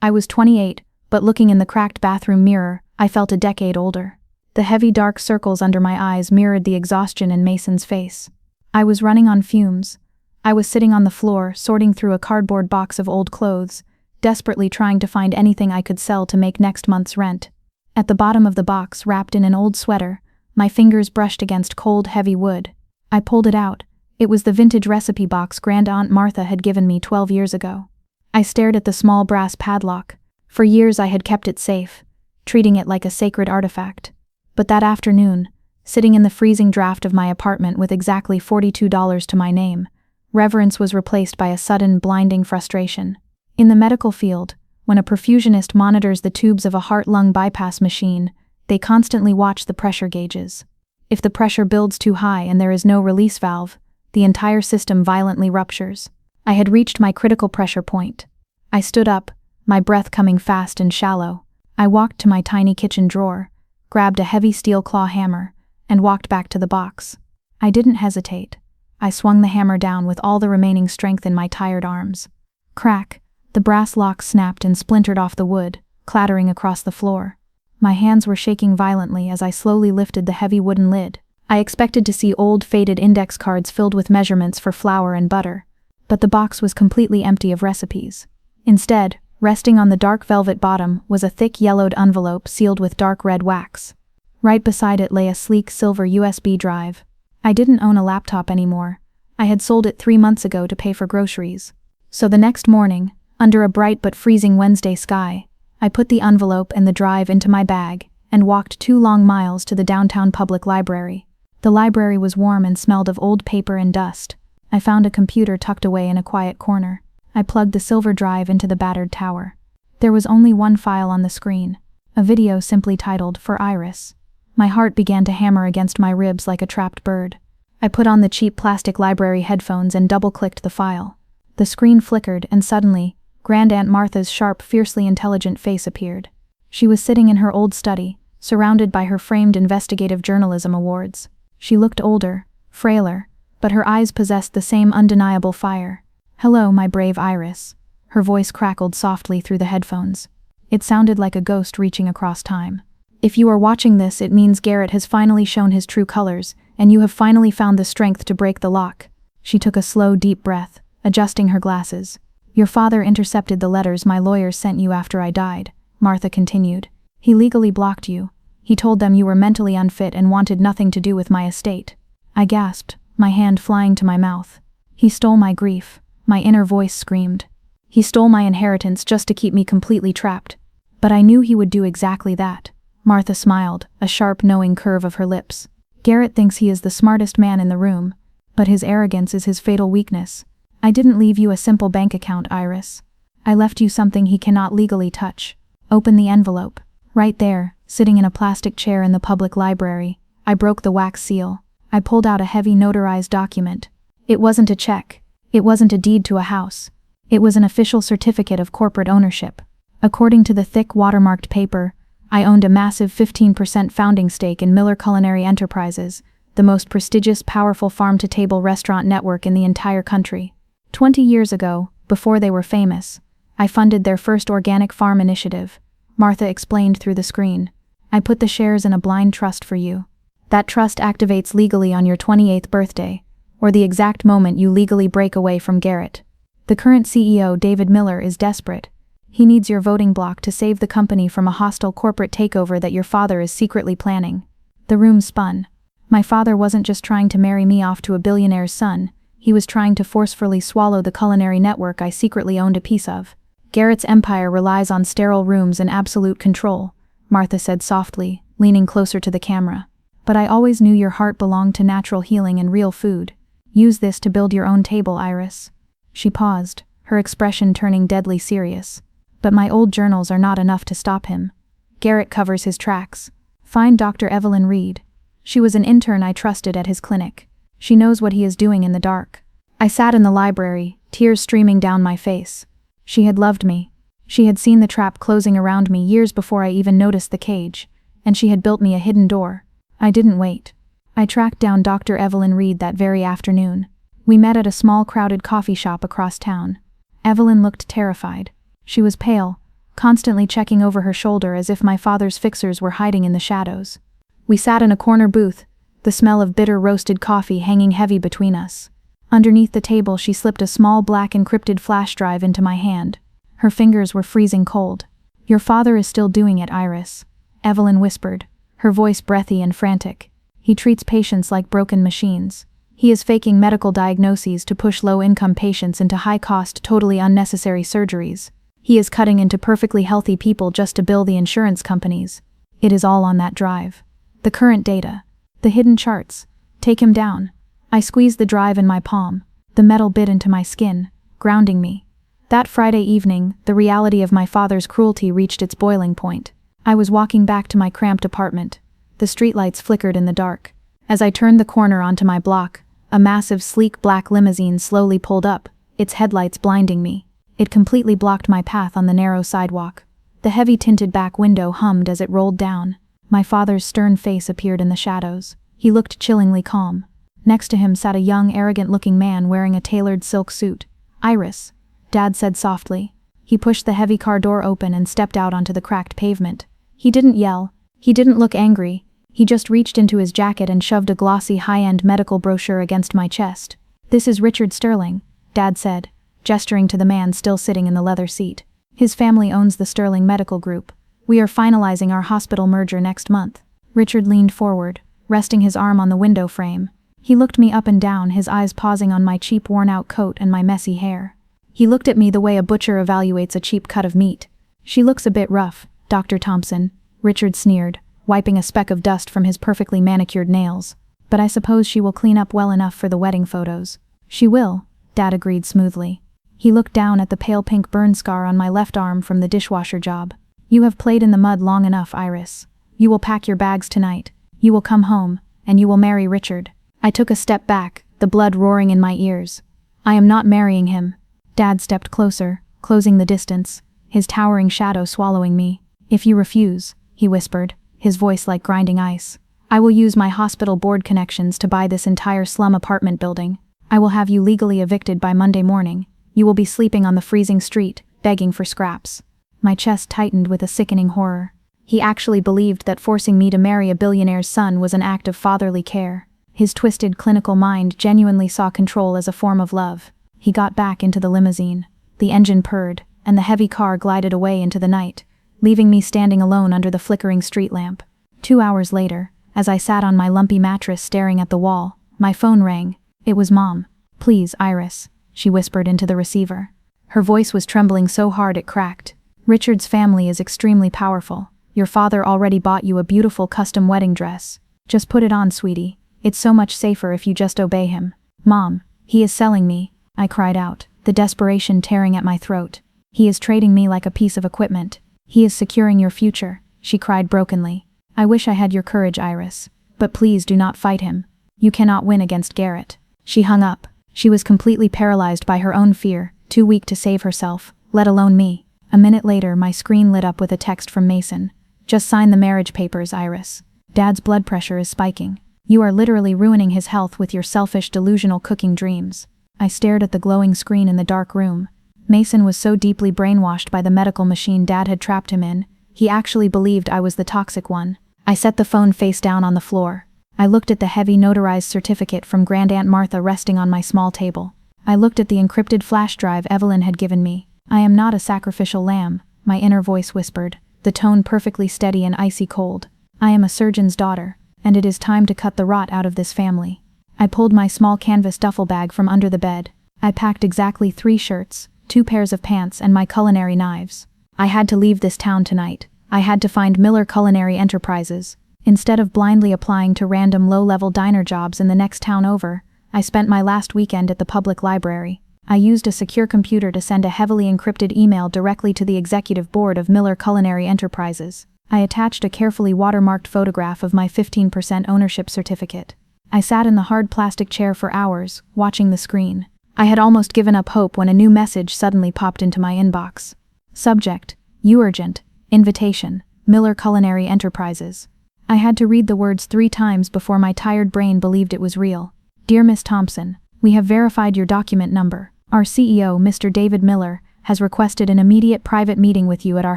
I was 28, but looking in the cracked bathroom mirror, I felt a decade older. The heavy dark circles under my eyes mirrored the exhaustion in Mason's face. I was running on fumes. I was sitting on the floor, sorting through a cardboard box of old clothes, desperately trying to find anything I could sell to make next month's rent. At the bottom of the box, wrapped in an old sweater, my fingers brushed against cold, heavy wood. I pulled it out. It was the vintage recipe box Grand Aunt Martha had given me 12 years ago. I stared at the small brass padlock. For years I had kept it safe, treating it like a sacred artifact. But that afternoon, sitting in the freezing draft of my apartment with exactly $42 to my name, reverence was replaced by a sudden, blinding frustration. In the medical field, when a perfusionist monitors the tubes of a heart-lung bypass machine, they constantly watch the pressure gauges. If the pressure builds too high and there is no release valve, the entire system violently ruptures. I had reached my critical pressure point. I stood up, my breath coming fast and shallow. I walked to my tiny kitchen drawer, grabbed a heavy steel claw hammer, and walked back to the box. I didn't hesitate. I swung the hammer down with all the remaining strength in my tired arms. Crack! The brass lock snapped and splintered off the wood, clattering across the floor. My hands were shaking violently as I slowly lifted the heavy wooden lid. I expected to see old, faded index cards filled with measurements for flour and butter, but the box was completely empty of recipes. Instead, resting on the dark velvet bottom was a thick yellowed envelope sealed with dark red wax. Right beside it lay a sleek silver USB drive. I didn't own a laptop anymore. I had sold it 3 months ago to pay for groceries. So the next morning, under a bright but freezing Wednesday sky, I put the envelope and the drive into my bag and walked 2 long miles to the downtown public library. The library was warm and smelled of old paper and dust. I found a computer tucked away in a quiet corner. I plugged the silver drive into the battered tower. There was only one file on the screen, a video simply titled "For Iris." My heart began to hammer against my ribs like a trapped bird. I put on the cheap plastic library headphones and double-clicked the file. The screen flickered, and suddenly, Grand Aunt Martha's sharp, fiercely intelligent face appeared. She was sitting in her old study, surrounded by her framed investigative journalism awards. She looked older, frailer, but her eyes possessed the same undeniable fire. "Hello, my brave Iris." Her voice crackled softly through the headphones. It sounded like a ghost reaching across time. "If you are watching this, it means Garrett has finally shown his true colors, and you have finally found the strength to break the lock." She took a slow, deep breath, adjusting her glasses. "Your father intercepted the letters my lawyers sent you after I died," Martha continued. "He legally blocked you. He told them you were mentally unfit and wanted nothing to do with my estate." I gasped, my hand flying to my mouth. "He stole my grief," my inner voice screamed. "He stole my inheritance just to keep me completely trapped. But I knew he would do exactly that." Martha smiled, a sharp, knowing curve of her lips. "Garrett thinks he is the smartest man in the room, but his arrogance is his fatal weakness. I didn't leave you a simple bank account, Iris. I left you something he cannot legally touch. Open the envelope." Right there, sitting in a plastic chair in the public library, I broke the wax seal. I pulled out a heavy notarized document. It wasn't a check. It wasn't a deed to a house. It was an official certificate of corporate ownership. According to the thick watermarked paper, I owned a massive 15% founding stake in Miller Culinary Enterprises, the most prestigious, powerful farm-to-table restaurant network in the entire country. 20 years ago, before they were famous, I funded their first organic farm initiative, Martha explained through the screen. I put the shares in a blind trust for you. That trust activates legally on your 28th birthday, or the exact moment you legally break away from Garrett. The current CEO, David Miller, is desperate. He needs your voting bloc to save the company from a hostile corporate takeover that your father is secretly planning. The room spun. My father wasn't just trying to marry me off to a billionaire's son, he was trying to forcefully swallow the culinary network I secretly owned a piece of. Garrett's empire relies on sterile rooms and absolute control, Martha said softly, leaning closer to the camera. But I always knew your heart belonged to natural healing and real food. Use this to build your own table, Iris. She paused, her expression turning deadly serious. But my old journals are not enough to stop him. Garrett covers his tracks. Find Dr. Evelyn Reed. She was an intern I trusted at his clinic. She knows what he is doing in the dark. I sat in the library, tears streaming down my face. She had loved me. She had seen the trap closing around me years before I even noticed the cage, and she had built me a hidden door. I didn't wait. I tracked down Dr. Evelyn Reed that very afternoon. We met at a small crowded coffee shop across town. Evelyn looked terrified. She was pale, constantly checking over her shoulder as if my father's fixers were hiding in the shadows. We sat in a corner booth, the smell of bitter roasted coffee hanging heavy between us. Underneath the table she slipped a small black encrypted flash drive into my hand. Her fingers were freezing cold. Your father is still doing it, Iris, Evelyn whispered, her voice breathy and frantic. He treats patients like broken machines. He is faking medical diagnoses to push low-income patients into high-cost, totally unnecessary surgeries. He is cutting into perfectly healthy people just to bill the insurance companies. It is all on that drive. The current data. The hidden charts. Take him down. I squeezed the drive in my palm. The metal bit into my skin, grounding me. That Friday evening, the reality of my father's cruelty reached its boiling point. I was walking back to my cramped apartment. The streetlights flickered in the dark. As I turned the corner onto my block, a massive, sleek black limousine slowly pulled up, its headlights blinding me. It completely blocked my path on the narrow sidewalk. The heavy tinted back window hummed as it rolled down. My father's stern face appeared in the shadows. He looked chillingly calm. Next to him sat a young, arrogant-looking man wearing a tailored silk suit. Iris, Dad said softly. He pushed the heavy car door open and stepped out onto the cracked pavement. He didn't yell. He didn't look angry. He just reached into his jacket and shoved a glossy, high-end medical brochure against my chest. This is Richard Sterling, Dad said, gesturing to the man still sitting in the leather seat. His family owns the Sterling Medical Group. We are finalizing our hospital merger next month. Richard leaned forward, resting his arm on the window frame. He looked me up and down, his eyes pausing on my cheap worn-out coat and my messy hair. He looked at me the way a butcher evaluates a cheap cut of meat. She looks a bit rough, Dr. Thompson, Richard sneered, wiping a speck of dust from his perfectly manicured nails. But I suppose she will clean up well enough for the wedding photos. She will, Dad agreed smoothly. He looked down at the pale pink burn scar on my left arm from the dishwasher job. You have played in the mud long enough, Iris. You will pack your bags tonight. You will come home, and you will marry Richard. I took a step back, the blood roaring in my ears. I am not marrying him. Dad stepped closer, closing the distance, his towering shadow swallowing me. If you refuse, he whispered, his voice like grinding ice, I will use my hospital board connections to buy this entire slum apartment building. I will have you legally evicted by Monday morning. You will be sleeping on the freezing street, begging for scraps. My chest tightened with a sickening horror. He actually believed that forcing me to marry a billionaire's son was an act of fatherly care. His twisted clinical mind genuinely saw control as a form of love. He got back into the limousine. The engine purred, and the heavy car glided away into the night, leaving me standing alone under the flickering street lamp. 2 hours later, as I sat on my lumpy mattress staring at the wall, my phone rang. It was Mom. Please, Iris, she whispered into the receiver. Her voice was trembling so hard it cracked. Richard's family is extremely powerful. Your father already bought you a beautiful custom wedding dress. Just put it on, sweetie. It's so much safer if you just obey him. Mom, he is selling me, I cried out, the desperation tearing at my throat. He is trading me like a piece of equipment. He is securing your future, she cried brokenly. I wish I had your courage, Iris. But please do not fight him. You cannot win against Garrett. She hung up. She was completely paralyzed by her own fear, too weak to save herself, let alone me. A minute later, my screen lit up with a text from Mason. Just sign the marriage papers, Iris. Dad's blood pressure is spiking. You are literally ruining his health with your selfish, delusional cooking dreams. I stared at the glowing screen in the dark room. Mason was so deeply brainwashed by the medical machine Dad had trapped him in, he actually believed I was the toxic one. I set the phone face down on the floor. I looked at the heavy notarized certificate from Grandaunt Martha resting on my small table. I looked at the encrypted flash drive Evelyn had given me. I am not a sacrificial lamb, my inner voice whispered, the tone perfectly steady and icy cold. I am a surgeon's daughter, and it is time to cut the rot out of this family. I pulled my small canvas duffel bag from under the bed. I packed exactly 3 shirts, 2 pairs of pants, and my culinary knives. I had to leave this town tonight. I had to find Miller Culinary Enterprises. Instead of blindly applying to random low-level diner jobs in the next town over, I spent my last weekend at the public library. I used a secure computer to send a heavily encrypted email directly to the executive board of Miller Culinary Enterprises. I attached a carefully watermarked photograph of my 15% ownership certificate. I sat in the hard plastic chair for hours, watching the screen. I had almost given up hope when a new message suddenly popped into my inbox. Subject: urgent. Invitation. Miller Culinary Enterprises. I had to read the words 3 times before my tired brain believed it was real. Dear Miss Thompson, we have verified your document number. Our CEO, Mr. David Miller, has requested an immediate private meeting with you at our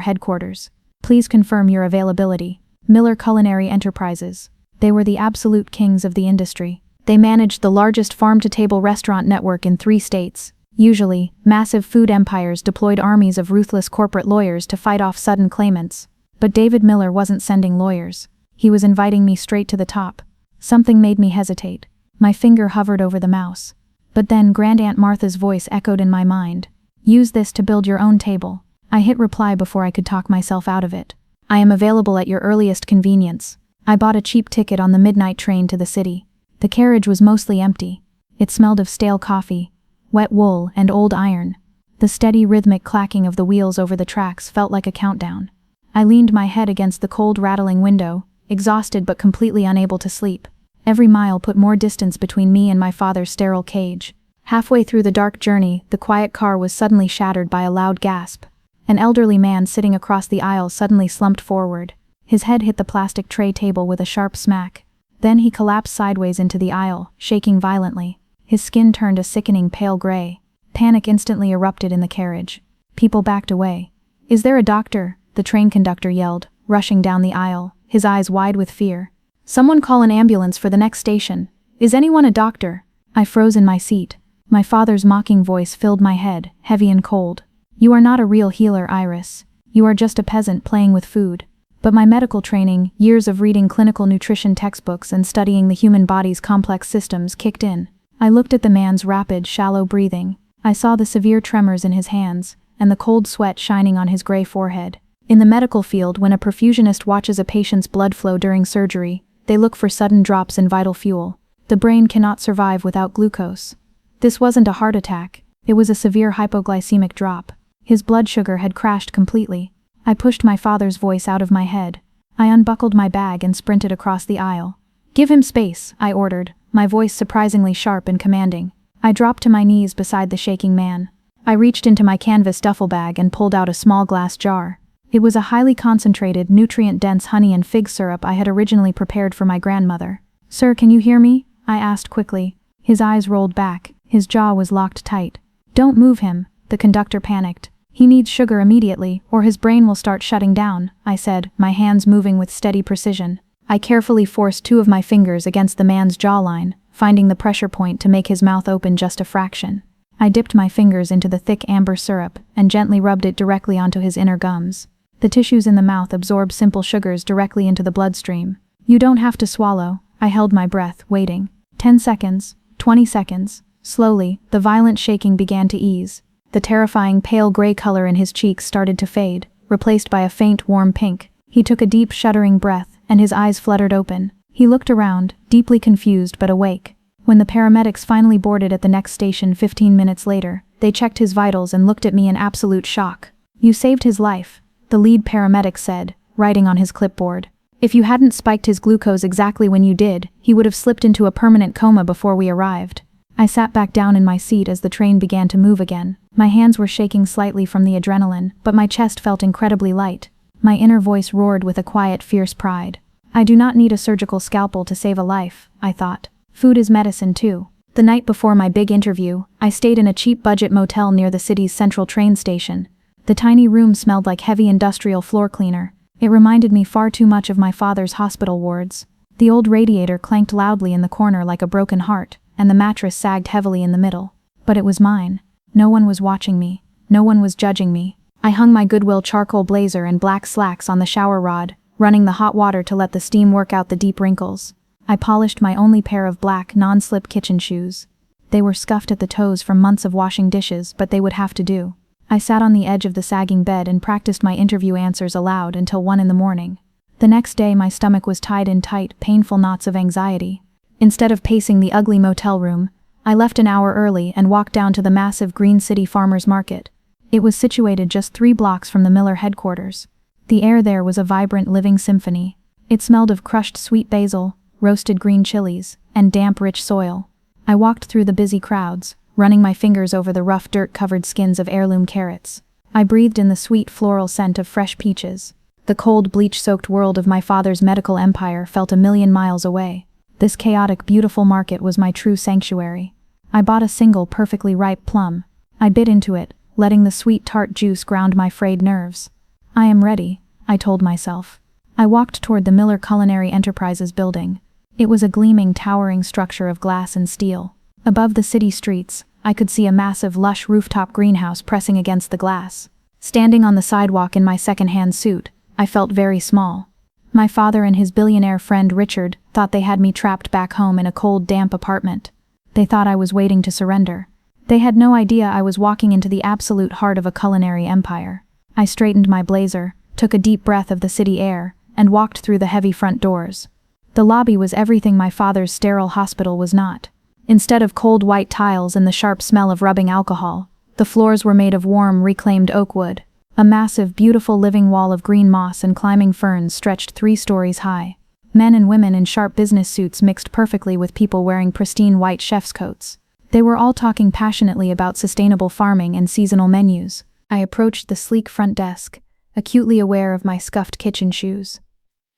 headquarters. Please confirm your availability. Miller Culinary Enterprises. They were the absolute kings of the industry. They managed the largest farm-to-table restaurant network in 3 states. Usually, massive food empires deployed armies of ruthless corporate lawyers to fight off sudden claimants. But David Miller wasn't sending lawyers. He was inviting me straight to the top. Something made me hesitate. My finger hovered over the mouse. But then Grandaunt Martha's voice echoed in my mind. Use this to build your own table. I hit reply before I could talk myself out of it. I am available at your earliest convenience. I bought a cheap ticket on the midnight train to the city. The carriage was mostly empty. It smelled of stale coffee, wet wool, and old iron. The steady rhythmic clacking of the wheels over the tracks felt like a countdown. I leaned my head against the cold rattling window, exhausted but completely unable to sleep. Every mile put more distance between me and my father's sterile cage. Halfway through the dark journey, the quiet car was suddenly shattered by a loud gasp. An elderly man sitting across the aisle suddenly slumped forward. His head hit the plastic tray table with a sharp smack. Then he collapsed sideways into the aisle, shaking violently. His skin turned a sickening pale gray. Panic instantly erupted in the carriage. People backed away. "Is there a doctor?" the train conductor yelled, rushing down the aisle, his eyes wide with fear. "Someone call an ambulance for the next station. Is anyone a doctor?" I froze in my seat. My father's mocking voice filled my head, heavy and cold. "You are not a real healer, Iris. You are just a peasant playing with food." But my medical training, years of reading clinical nutrition textbooks and studying the human body's complex systems, kicked in. I looked at the man's rapid, shallow breathing. I saw the severe tremors in his hands, and the cold sweat shining on his gray forehead. In the medical field, when a perfusionist watches a patient's blood flow during surgery, they look for sudden drops in vital fuel. The brain cannot survive without glucose. This wasn't a heart attack. It was a severe hypoglycemic drop. His blood sugar had crashed completely. I pushed my father's voice out of my head. I unbuckled my bag and sprinted across the aisle. "Give him space," I ordered, my voice surprisingly sharp and commanding. I dropped to my knees beside the shaking man. I reached into my canvas duffel bag and pulled out a small glass jar. It was a highly concentrated, nutrient-dense honey and fig syrup I had originally prepared for my grandmother. "Sir, can you hear me?" I asked quickly. His eyes rolled back. His jaw was locked tight. "Don't move him," the conductor panicked. "He needs sugar immediately, or his brain will start shutting down," I said, my hands moving with steady precision. I carefully forced 2 of my fingers against the man's jawline, finding the pressure point to make his mouth open just a fraction. I dipped my fingers into the thick amber syrup and gently rubbed it directly onto his inner gums. The tissues in the mouth absorb simple sugars directly into the bloodstream. "You don't have to swallow." I held my breath, waiting. 10 seconds, 20 seconds. Slowly, the violent shaking began to ease. The terrifying pale gray color in his cheeks started to fade, replaced by a faint warm pink. He took a deep shuddering breath, and his eyes fluttered open. He looked around, deeply confused but awake. When the paramedics finally boarded at the next station 15 minutes later, they checked his vitals and looked at me in absolute shock. "You saved his life," the lead paramedic said, writing on his clipboard. "If you hadn't spiked his glucose exactly when you did, he would have slipped into a permanent coma before we arrived." I sat back down in my seat as the train began to move again. My hands were shaking slightly from the adrenaline, but my chest felt incredibly light. My inner voice roared with a quiet, fierce pride. I do not need a surgical scalpel to save a life, I thought. Food is medicine too. The night before my big interview, I stayed in a cheap budget motel near the city's central train station. The tiny room smelled like heavy industrial floor cleaner. It reminded me far too much of my father's hospital wards. The old radiator clanked loudly in the corner like a broken heart, and the mattress sagged heavily in the middle. But it was mine. No one was watching me. No one was judging me. I hung my Goodwill charcoal blazer and black slacks on the shower rod, running the hot water to let the steam work out the deep wrinkles. I polished my only pair of black, non-slip kitchen shoes. They were scuffed at the toes from months of washing dishes, but they would have to do. I sat on the edge of the sagging bed and practiced my interview answers aloud until 1 in the morning. The next day my stomach was tied in tight, painful knots of anxiety. Instead of pacing the ugly motel room, I left an hour early and walked down to the massive Green City Farmers Market. It was situated just 3 blocks from the Miller headquarters. The air there was a vibrant living symphony. It smelled of crushed sweet basil, roasted green chilies, and damp, rich soil. I walked through the busy crowds, running my fingers over the rough dirt-covered skins of heirloom carrots. I breathed in the sweet floral scent of fresh peaches. The cold, bleach-soaked world of my father's medical empire felt a million miles away. This chaotic, beautiful market was my true sanctuary. I bought a single, perfectly ripe plum. I bit into it, letting the sweet, tart juice ground my frayed nerves. I am ready, I told myself. I walked toward the Miller Culinary Enterprises building. It was a gleaming, towering structure of glass and steel. Above the city streets, I could see a massive, lush rooftop greenhouse pressing against the glass. Standing on the sidewalk in my second-hand suit, I felt very small. My father and his billionaire friend Richard thought they had me trapped back home in a cold, damp apartment. They thought I was waiting to surrender. They had no idea I was walking into the absolute heart of a culinary empire. I straightened my blazer, took a deep breath of the city air, and walked through the heavy front doors. The lobby was everything my father's sterile hospital was not. Instead of cold white tiles and the sharp smell of rubbing alcohol, the floors were made of warm, reclaimed oak wood. A massive, beautiful living wall of green moss and climbing ferns stretched 3 stories high. Men and women in sharp business suits mixed perfectly with people wearing pristine white chef's coats. They were all talking passionately about sustainable farming and seasonal menus. I approached the sleek front desk, acutely aware of my scuffed kitchen shoes.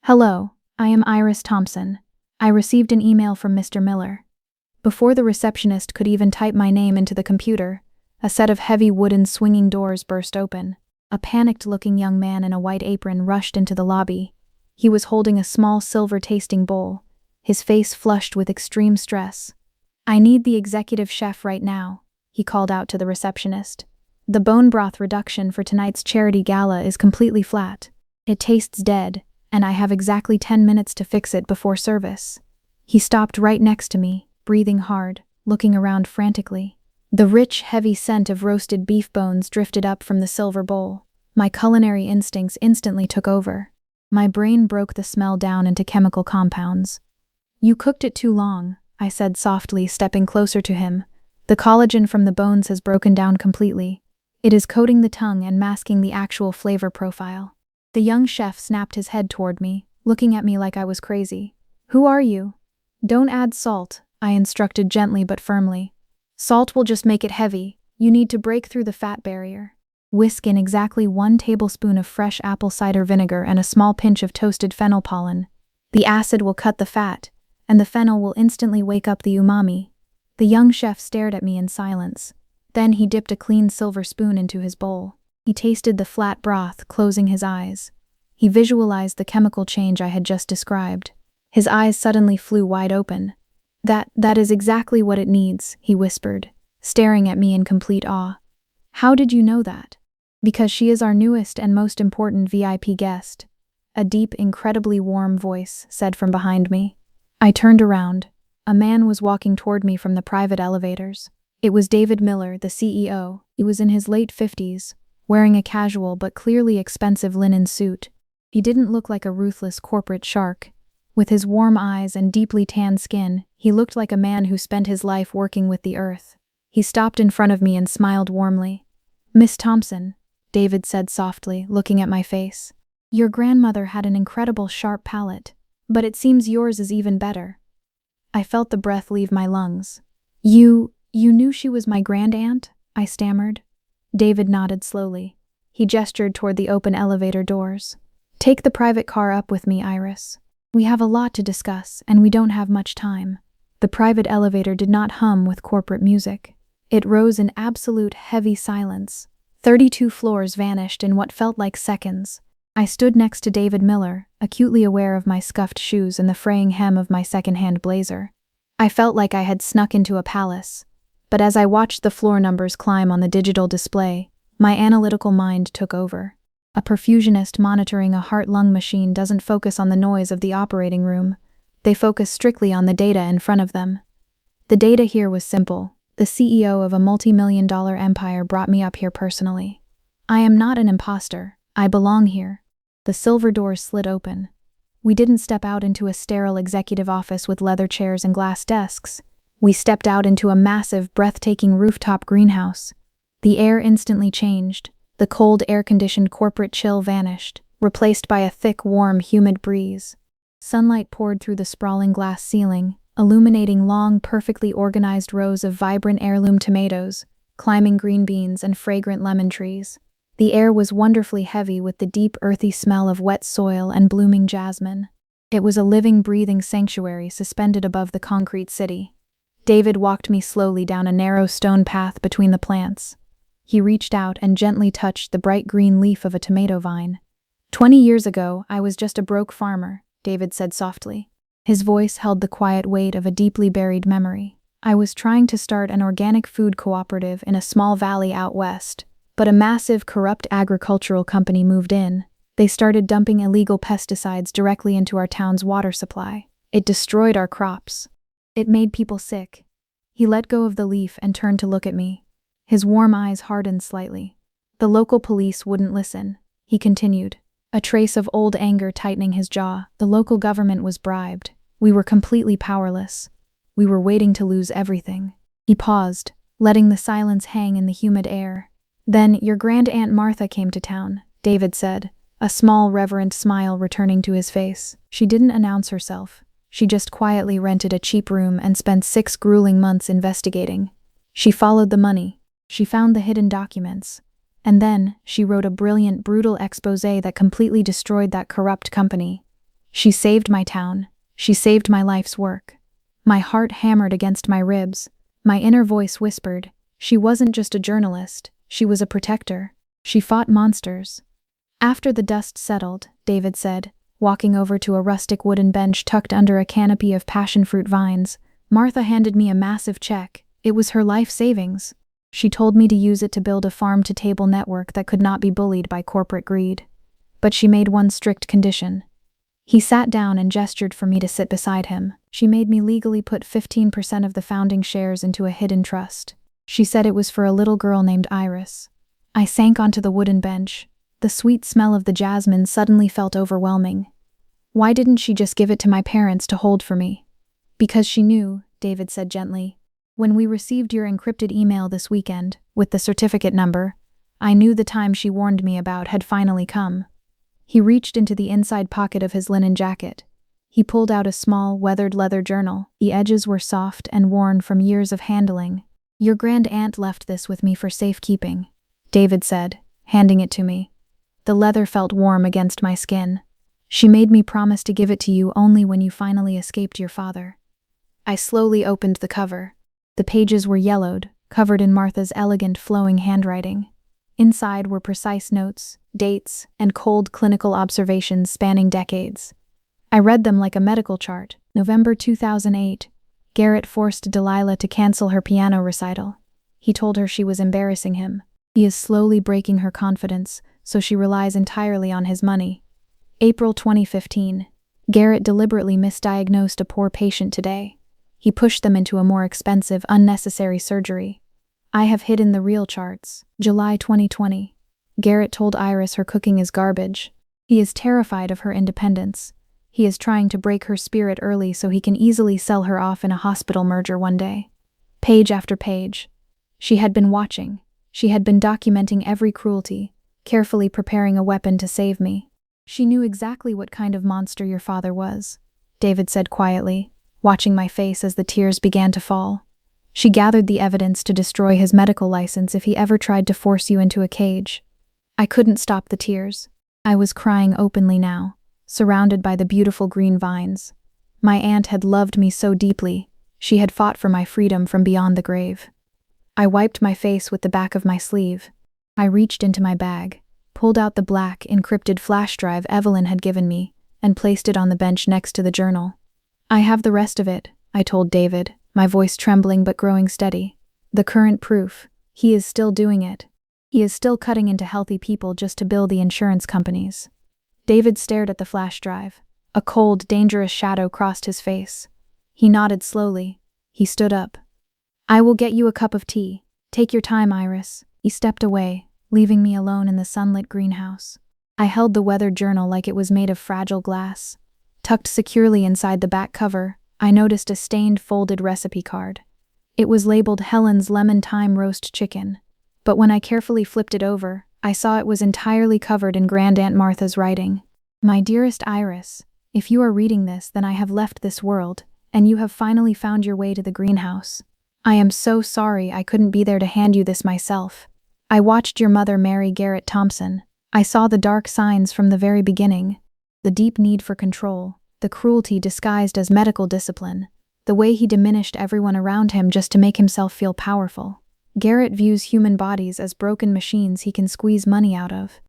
"Hello, I am Iris Thompson. I received an email from Mr. Miller." Before the receptionist could even type my name into the computer, a set of heavy wooden swinging doors burst open. A panicked-looking young man in a white apron rushed into the lobby. He was holding a small silver tasting bowl, his face flushed with extreme stress. "I need the executive chef right now," he called out to the receptionist. "The bone broth reduction for tonight's charity gala is completely flat. It tastes dead, and I have exactly 10 minutes to fix it before service." He stopped right next to me, breathing hard, looking around frantically. The rich, heavy scent of roasted beef bones drifted up from the silver bowl. My culinary instincts instantly took over. My brain broke the smell down into chemical compounds. "You cooked it too long," I said softly, stepping closer to him. "The collagen from the bones has broken down completely. It is coating the tongue and masking the actual flavor profile." The young chef snapped his head toward me, looking at me like I was crazy. "Who are you?" "Don't add salt," I instructed gently but firmly. "Salt will just make it heavy. You need to break through the fat barrier. Whisk in exactly 1 tablespoon of fresh apple cider vinegar and a small pinch of toasted fennel pollen. The acid will cut the fat, and the fennel will instantly wake up the umami." The young chef stared at me in silence. Then he dipped a clean silver spoon into his bowl. He tasted the flat broth, closing his eyes. He visualized the chemical change I had just described. His eyes suddenly flew wide open. That is exactly what it needs," he whispered, staring at me in complete awe. "How did you know that?" "Because she is our newest and most important VIP guest," a deep, incredibly warm voice said from behind me. I turned around. A man was walking toward me from the private elevators. It was David Miller, the CEO. He was in his late 50s, wearing a casual but clearly expensive linen suit. He didn't look like a ruthless corporate shark. With his warm eyes and deeply tanned skin, he looked like a man who spent his life working with the earth. He stopped in front of me and smiled warmly. "Miss Thompson," David said softly, looking at my face. "Your grandmother had an incredible sharp palate, but it seems yours is even better." I felt the breath leave my lungs. You knew she was my grandaunt? I stammered. David nodded slowly. He gestured toward the open elevator doors. Take the private car up with me, Iris. We have a lot to discuss, and we don't have much time. The private elevator did not hum with corporate music. It rose in absolute heavy silence. 32 floors vanished in what felt like seconds. I stood next to David Miller, acutely aware of my scuffed shoes and the fraying hem of my second-hand blazer. I felt like I had snuck into a palace. But as I watched the floor numbers climb on the digital display, my analytical mind took over. A perfusionist monitoring a heart-lung machine doesn't focus on the noise of the operating room. They focus strictly on the data in front of them. The data here was simple. The CEO of a multi-million-dollar empire brought me up here personally. I am not an imposter. I belong here. The silver doors slid open. We didn't step out into a sterile executive office with leather chairs and glass desks. We stepped out into a massive, breathtaking rooftop greenhouse. The air instantly changed. The cold, air-conditioned corporate chill vanished, replaced by a thick, warm, humid breeze. Sunlight poured through the sprawling glass ceiling, illuminating long, perfectly organized rows of vibrant heirloom tomatoes, climbing green beans, and fragrant lemon trees. The air was wonderfully heavy with the deep, earthy smell of wet soil and blooming jasmine. It was a living, breathing sanctuary suspended above the concrete city. David walked me slowly down a narrow stone path between the plants. He reached out and gently touched the bright green leaf of a tomato vine. 20 years ago, I was just a broke farmer, David said softly. His voice held the quiet weight of a deeply buried memory. I was trying to start an organic food cooperative in a small valley out west, but a massive, corrupt agricultural company moved in. They started dumping illegal pesticides directly into our town's water supply. It destroyed our crops. It made people sick. He let go of the leaf and turned to look at me. His warm eyes hardened slightly. The local police wouldn't listen. He continued, a trace of old anger tightening his jaw. The local government was bribed. We were completely powerless. We were waiting to lose everything. He paused, letting the silence hang in the humid air. Then your grand-aunt Martha came to town, David said, a small, reverent smile returning to his face. She didn't announce herself. She just quietly rented a cheap room and spent 6 grueling months investigating. She followed the money. She found the hidden documents. And then, she wrote a brilliant, brutal exposé that completely destroyed that corrupt company. She saved my town. She saved my life's work. My heart hammered against my ribs. My inner voice whispered, she wasn't just a journalist, she was a protector. She fought monsters. After the dust settled, David said, walking over to a rustic wooden bench tucked under a canopy of passion-fruit vines, Martha handed me a massive check. It was her life savings. She told me to use it to build a farm-to-table network that could not be bullied by corporate greed. But she made one strict condition. He sat down and gestured for me to sit beside him. She made me legally put 15% of the founding shares into a hidden trust. She said it was for a little girl named Iris. I sank onto the wooden bench. The sweet smell of the jasmine suddenly felt overwhelming. Why didn't she just give it to my parents to hold for me? Because she knew, David said gently. When we received your encrypted email this weekend, with the certificate number, I knew the time she warned me about had finally come. He reached into the inside pocket of his linen jacket. He pulled out a small, weathered leather journal. The edges were soft and worn from years of handling. Your grand-aunt left this with me for safekeeping, David said, handing it to me. The leather felt warm against my skin. She made me promise to give it to you only when you finally escaped your father. I slowly opened the cover. The pages were yellowed, covered in Martha's elegant, flowing handwriting. Inside were precise notes, dates, and cold clinical observations spanning decades. I read them like a medical chart. November 2008. Garrett forced Delilah to cancel her piano recital. He told her she was embarrassing him. He is slowly breaking her confidence, so she relies entirely on his money. April 2015. Garrett deliberately misdiagnosed a poor patient today. He pushed them into a more expensive, unnecessary surgery. I have hidden the real charts. July 2020. Garrett told Iris her cooking is garbage. He is terrified of her independence. He is trying to break her spirit early so he can easily sell her off in a hospital merger one day. Page after page. She had been watching. She had been documenting every cruelty, carefully preparing a weapon to save me. She knew exactly what kind of monster your father was, David said quietly, watching my face as the tears began to fall. She gathered the evidence to destroy his medical license if he ever tried to force you into a cage. I couldn't stop the tears. I was crying openly now, surrounded by the beautiful green vines. My aunt had loved me so deeply. She had fought for my freedom from beyond the grave. I wiped my face with the back of my sleeve. I reached into my bag, pulled out the black, encrypted flash drive Evelyn had given me, and placed it on the bench next to the journal. I have the rest of it, I told David, my voice trembling but growing steady. The current proof. He is still doing it. He is still cutting into healthy people just to bill the insurance companies. David stared at the flash drive. A cold, dangerous shadow crossed his face. He nodded slowly. He stood up. I will get you a cup of tea. Take your time, Iris. He stepped away, leaving me alone in the sunlit greenhouse. I held the weathered journal like it was made of fragile glass. Tucked securely inside the back cover, I noticed a stained, folded recipe card. It was labeled Helen's lemon thyme roast chicken. But when I carefully flipped it over, I saw it was entirely covered in Grandaunt Martha's writing. My dearest Iris, if you are reading this, then I have left this world, and you have finally found your way to the greenhouse. I am so sorry I couldn't be there to hand you this myself. I watched your mother marry Garrett Thompson. I saw the dark signs from the very beginning. The deep need for control, the cruelty disguised as medical discipline, the way he diminished everyone around him just to make himself feel powerful. Garrett views human bodies as broken machines he can squeeze money out of.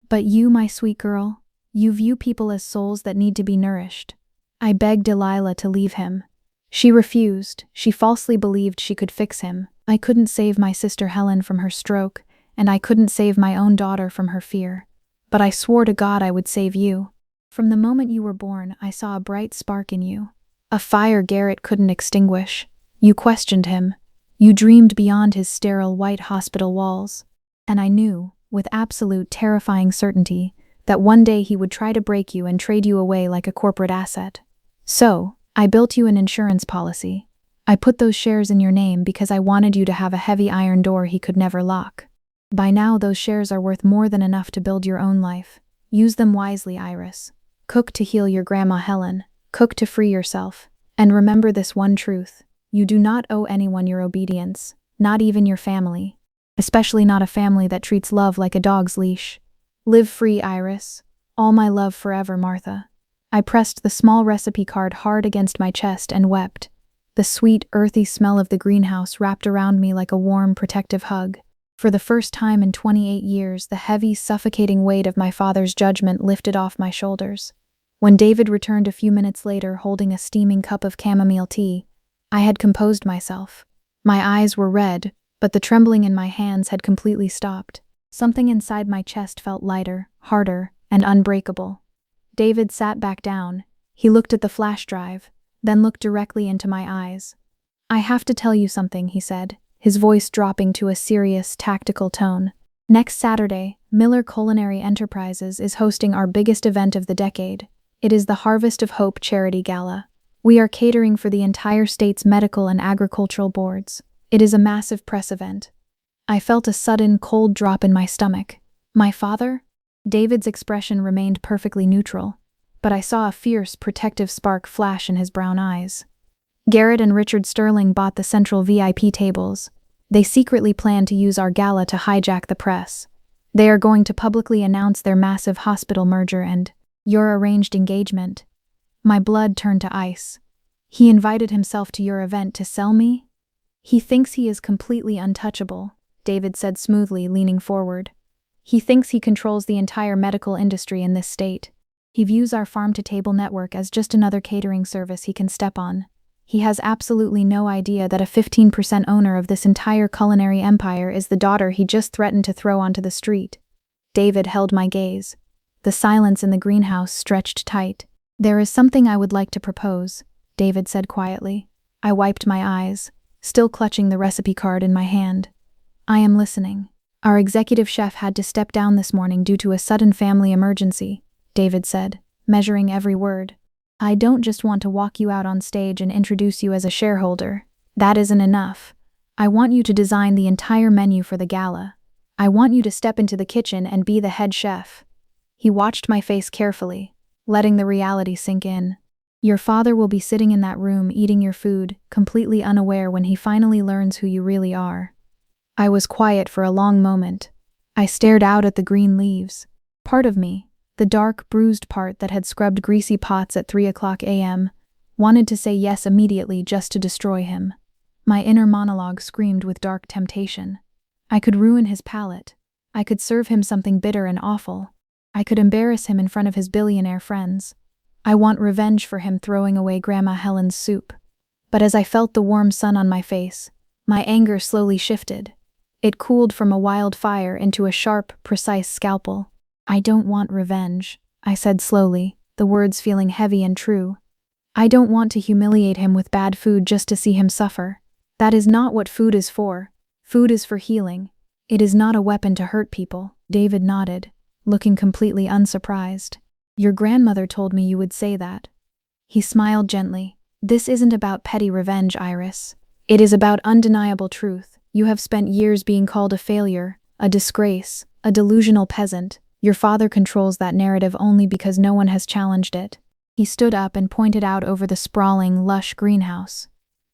But you, my sweet girl, you view people as souls that need to be nourished. I begged Delilah to leave him. She refused. She falsely believed she could fix him. I couldn't save my sister Helen from her stroke, and I couldn't save my own daughter from her fear. But I swore to God I would save you. From the moment you were born, I saw a bright spark in you. A fire Garrett couldn't extinguish. You questioned him. You dreamed beyond his sterile white hospital walls. And I knew, with absolute terrifying certainty, that one day he would try to break you and trade you away like a corporate asset. So, I built you an insurance policy. I put those shares in your name because I wanted you to have a heavy iron door he could never lock. By now those shares are worth more than enough to build your own life. Use them wisely, Iris. Cook to heal your Grandma Helen. Cook to free yourself. And remember this one truth. You do not owe anyone your obedience, not even your family. Especially not a family that treats love like a dog's leash. Live free, Iris. All my love forever, Martha. I pressed the small recipe card hard against my chest and wept. The sweet, earthy smell of the greenhouse wrapped around me like a warm, protective hug. For the first time in 28 years, the heavy, suffocating weight of my father's judgment lifted off my shoulders. When David returned a few minutes later holding a steaming cup of chamomile tea, I had composed myself. My eyes were red, but the trembling in my hands had completely stopped. Something inside my chest felt lighter, harder, and unbreakable. David sat back down. He looked at the flash drive, then looked directly into my eyes. I have to tell you something, he said, his voice dropping to a serious, tactical tone. Next Saturday, Miller Culinary Enterprises is hosting our biggest event of the decade. It is the Harvest of Hope Charity Gala. We are catering for the entire state's medical and agricultural boards. It is a massive press event. I felt a sudden, cold drop in my stomach. My father? David's expression remained perfectly neutral, but I saw a fierce, protective spark flash in his brown eyes. Garrett and Richard Sterling bought the central VIP tables. They secretly plan to use our gala to hijack the press. They are going to publicly announce their massive hospital merger and your arranged engagement. My blood turned to ice. He invited himself to your event to sell me? He thinks he is completely untouchable, David said smoothly, leaning forward. He thinks he controls the entire medical industry in this state. He views our farm-to-table network as just another catering service he can step on. He has absolutely no idea that a 15% owner of this entire culinary empire is the daughter he just threatened to throw onto the street. David held my gaze. The silence in the greenhouse stretched tight. There is something I would like to propose, David said quietly. I wiped my eyes, still clutching the recipe card in my hand. I am listening. Our executive chef had to step down this morning due to a sudden family emergency, David said, measuring every word. I don't just want to walk you out on stage and introduce you as a shareholder. That isn't enough. I want you to design the entire menu for the gala. I want you to step into the kitchen and be the head chef. He watched my face carefully, letting the reality sink in. Your father will be sitting in that room eating your food, completely unaware when he finally learns who you really are." I was quiet for a long moment. I stared out at the green leaves. Part of me, the dark, bruised part that had scrubbed greasy pots at 3 a.m., wanted to say yes immediately just to destroy him. My inner monologue screamed with dark temptation. I could ruin his palate. I could serve him something bitter and awful. I could embarrass him in front of his billionaire friends. I want revenge for him throwing away Grandma Helen's soup. But as I felt the warm sun on my face, my anger slowly shifted. It cooled from a wildfire into a sharp, precise scalpel. "I don't want revenge," I said slowly, the words feeling heavy and true. "I don't want to humiliate him with bad food just to see him suffer. That is not what food is for. Food is for healing. It is not a weapon to hurt people." David nodded, looking completely unsurprised. "Your grandmother told me you would say that." He smiled gently. "This isn't about petty revenge, Iris. It is about undeniable truth. You have spent years being called a failure, a disgrace, a delusional peasant. Your father controls that narrative only because no one has challenged it." He stood up and pointed out over the sprawling, lush greenhouse.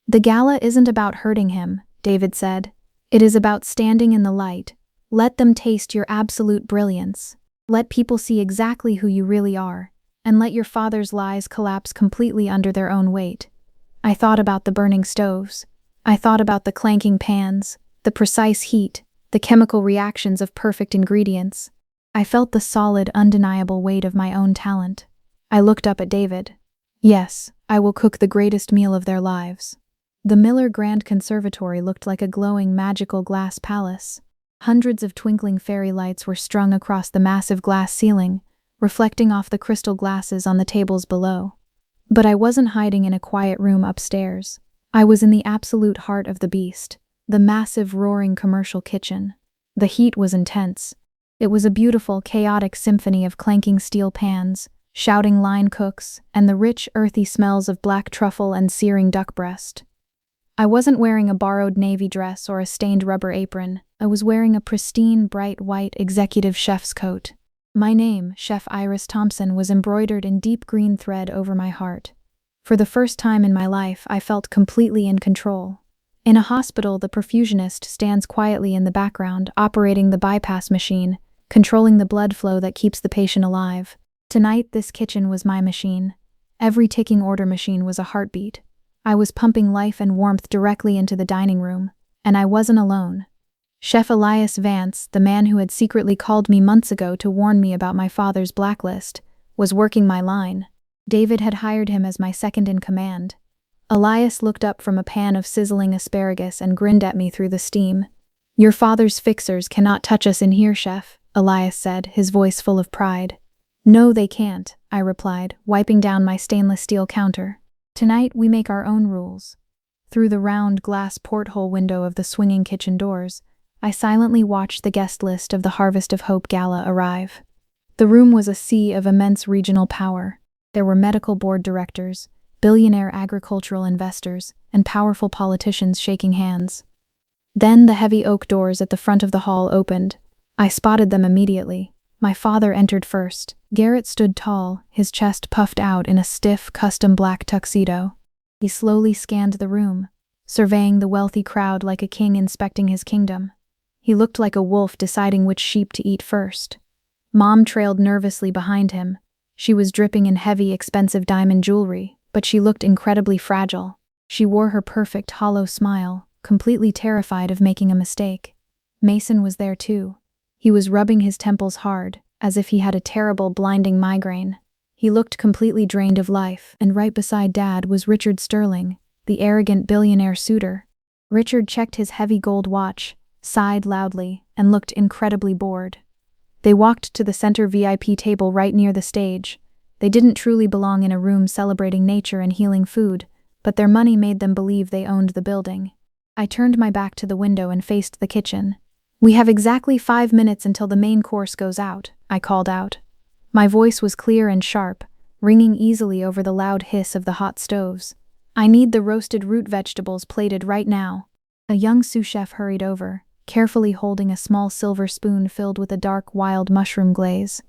"The gala isn't about hurting him," David said. "It is about standing in the light. Let them taste your absolute brilliance. Let people see exactly who you really are, and let your father's lies collapse completely under their own weight." I thought about the burning stoves. I thought about the clanking pans, the precise heat, the chemical reactions of perfect ingredients. I felt the solid, undeniable weight of my own talent. I looked up at David. "Yes, I will cook the greatest meal of their lives." The Miller Grand Conservatory looked like a glowing, magical glass palace. Hundreds of twinkling fairy lights were strung across the massive glass ceiling, reflecting off the crystal glasses on the tables below. But I wasn't hiding in a quiet room upstairs. I was in the absolute heart of the beast, the massive, roaring commercial kitchen. The heat was intense. It was a beautiful, chaotic symphony of clanking steel pans, shouting line cooks, and the rich, earthy smells of black truffle and searing duck breast. I wasn't wearing a borrowed navy dress or a stained rubber apron. I was wearing a pristine, bright white executive chef's coat. My name, Chef Iris Thompson, was embroidered in deep green thread over my heart. For the first time in my life, I felt completely in control. In a hospital, the perfusionist stands quietly in the background, operating the bypass machine, controlling the blood flow that keeps the patient alive. Tonight, this kitchen was my machine. Every ticking order machine was a heartbeat. I was pumping life and warmth directly into the dining room, and I wasn't alone. Chef Elias Vance, the man who had secretly called me months ago to warn me about my father's blacklist, was working my line. David had hired him as my second in command. Elias looked up from a pan of sizzling asparagus and grinned at me through the steam. "Your father's fixers cannot touch us in here, Chef," Elias said, his voice full of pride. "No, they can't," I replied, wiping down my stainless steel counter. "Tonight we make our own rules." Through the round glass porthole window of the swinging kitchen doors, I silently watched the guest list of the Harvest of Hope Gala arrive. The room was a sea of immense regional power. There were medical board directors, billionaire agricultural investors, and powerful politicians shaking hands. Then the heavy oak doors at the front of the hall opened. I spotted them immediately. My father entered first. Garrett stood tall, his chest puffed out in a stiff, custom black tuxedo. He slowly scanned the room, surveying the wealthy crowd like a king inspecting his kingdom. He looked like a wolf deciding which sheep to eat first. Mom trailed nervously behind him. She was dripping in heavy, expensive diamond jewelry, but she looked incredibly fragile. She wore her perfect, hollow smile, completely terrified of making a mistake. Mason was there too. He was rubbing his temples hard, as if he had a terrible, blinding migraine. He looked completely drained of life, and right beside Dad was Richard Sterling, the arrogant billionaire suitor. Richard checked his heavy gold watch, sighed loudly, and looked incredibly bored. They walked to the center VIP table right near the stage. They didn't truly belong in a room celebrating nature and healing food, but their money made them believe they owned the building. I turned my back to the window and faced the kitchen. "We have exactly 5 minutes until the main course goes out," I called out. My voice was clear and sharp, ringing easily over the loud hiss of the hot stoves. "I need the roasted root vegetables plated right now." A young sous chef hurried over, carefully holding a small silver spoon filled with a dark, wild mushroom glaze.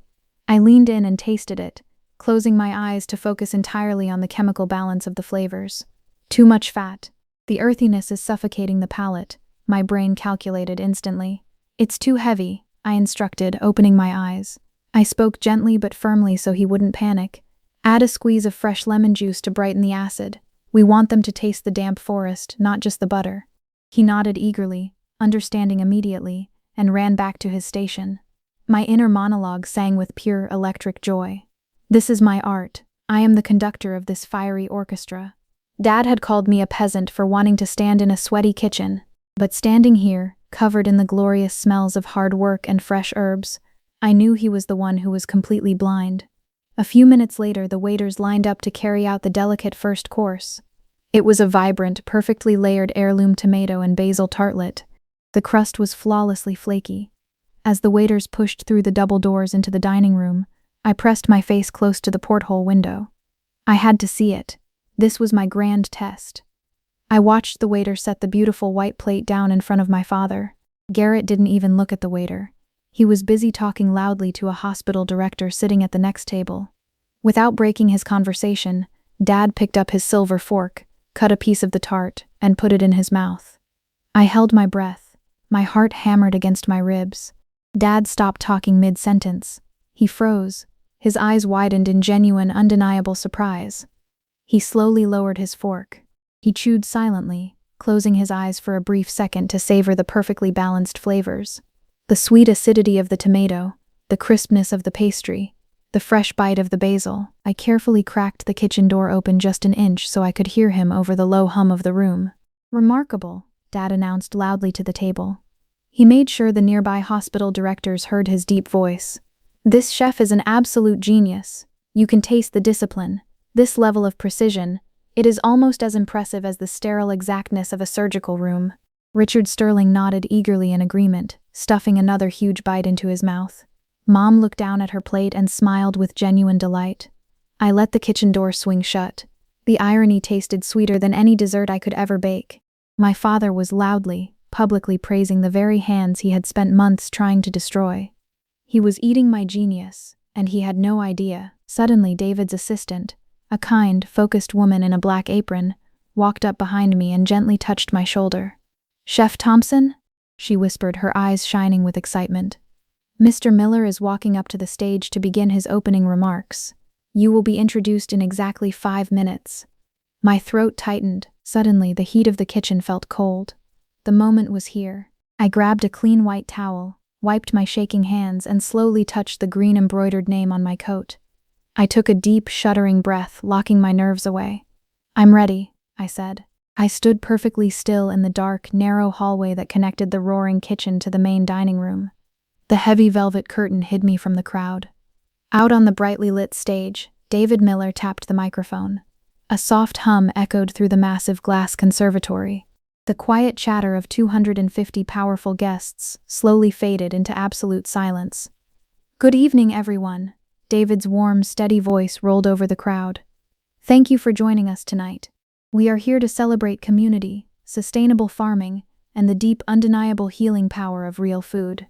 I leaned in and tasted it, closing my eyes to focus entirely on the chemical balance of the flavors. Too much fat. The earthiness is suffocating the palate, my brain calculated instantly. It's too heavy, I instructed, opening my eyes. I spoke gently but firmly so he wouldn't panic. Add a squeeze of fresh lemon juice to brighten the acid. We want them to taste the damp forest, not just the butter. He nodded eagerly, understanding immediately, and ran back to his station. My inner monologue sang with pure electric joy. This is my art. I am the conductor of this fiery orchestra. Dad had called me a peasant for wanting to stand in a sweaty kitchen, but standing here, covered in the glorious smells of hard work and fresh herbs, I knew he was the one who was completely blind. A few minutes later, the waiters lined up to carry out the delicate first course. It was a vibrant, perfectly layered heirloom tomato and basil tartlet. The crust was flawlessly flaky. As the waiters pushed through the double doors into the dining room, I pressed my face close to the porthole window. I had to see it. This was my grand test. I watched the waiter set the beautiful white plate down in front of my father. Garrett didn't even look at the waiter. He was busy talking loudly to a hospital director sitting at the next table. Without breaking his conversation, Dad picked up his silver fork, cut a piece of the tart, and put it in his mouth. I held my breath. My heart hammered against my ribs. Dad stopped talking mid-sentence. He froze. His eyes widened in genuine, undeniable surprise. He slowly lowered his fork. He chewed silently, closing his eyes for a brief second to savor the perfectly balanced flavors. The sweet acidity of the tomato, the crispness of the pastry, the fresh bite of the basil. I carefully cracked the kitchen door open just an inch so I could hear him over the low hum of the room. "Remarkable," Dad announced loudly to the table. He made sure the nearby hospital directors heard his deep voice. "This chef is an absolute genius. You can taste the discipline. This level of precision, it is almost as impressive as the sterile exactness of a surgical room." Richard Sterling nodded eagerly in agreement, stuffing another huge bite into his mouth. Mom looked down at her plate and smiled with genuine delight. I let the kitchen door swing shut. The irony tasted sweeter than any dessert I could ever bake. My father was loudly, publicly praising the very hands he had spent months trying to destroy. He was eating my genius, and he had no idea. Suddenly, David's assistant, a kind, focused woman in a black apron, walked up behind me and gently touched my shoulder. "Chef Thompson?" she whispered, her eyes shining with excitement. "Mr. Miller is walking up to the stage to begin his opening remarks. You will be introduced in exactly 5 minutes." My throat tightened. Suddenly, the heat of the kitchen felt cold. The moment was here. I grabbed a clean white towel, wiped my shaking hands, and slowly touched the green embroidered name on my coat. I took a deep, shuddering breath, locking my nerves away. "I'm ready," I said. I stood perfectly still in the dark, narrow hallway that connected the roaring kitchen to the main dining room. The heavy velvet curtain hid me from the crowd. Out on the brightly lit stage, David Miller tapped the microphone. A soft hum echoed through the massive glass conservatory. The quiet chatter of 250 powerful guests slowly faded into absolute silence. "Good evening, everyone." David's warm, steady voice rolled over the crowd. "Thank you for joining us tonight. We are here to celebrate community, sustainable farming, and the deep, undeniable healing power of real food."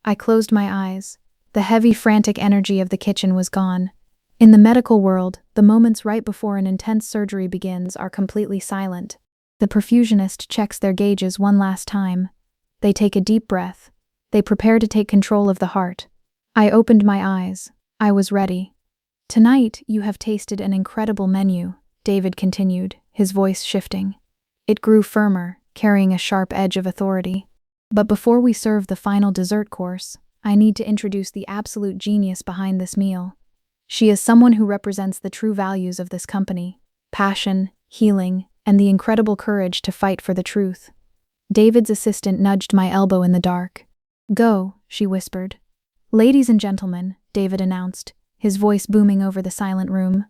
I closed my eyes. The heavy, frantic energy of the kitchen was gone. In the medical world, the moments right before an intense surgery begins are completely silent. The perfusionist checks their gauges one last time. They take a deep breath. They prepare to take control of the heart. I opened my eyes. I was ready. "Tonight, you have tasted an incredible menu," David continued, his voice shifting. It grew firmer, carrying a sharp edge of authority. "But before we serve the final dessert course, I need to introduce the absolute genius behind this meal. She is someone who represents the true values of this company: passion, healing, and the incredible courage to fight for the truth." David's assistant nudged my elbow in the dark. "Go," she whispered. "Ladies and gentlemen," David announced, his voice booming over the silent room,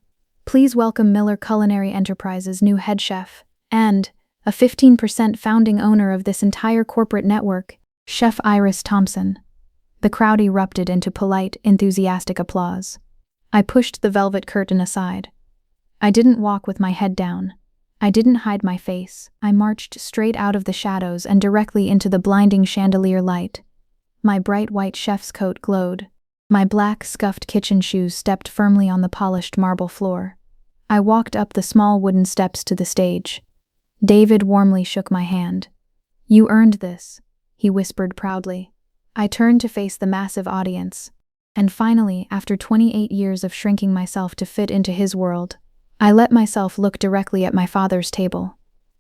"please welcome Miller Culinary Enterprises' new head chef, and a 15% founding owner of this entire corporate network, Chef Iris Thompson." The crowd erupted into polite, enthusiastic applause. I pushed the velvet curtain aside. I didn't walk with my head down. I didn't hide my face. I marched straight out of the shadows and directly into the blinding chandelier light. My bright white chef's coat glowed. My black, scuffed kitchen shoes stepped firmly on the polished marble floor. I walked up the small wooden steps to the stage. David warmly shook my hand. "You earned this," he whispered proudly. I turned to face the massive audience. And finally, after 28 years of shrinking myself to fit into his world, I let myself look directly at my father's table.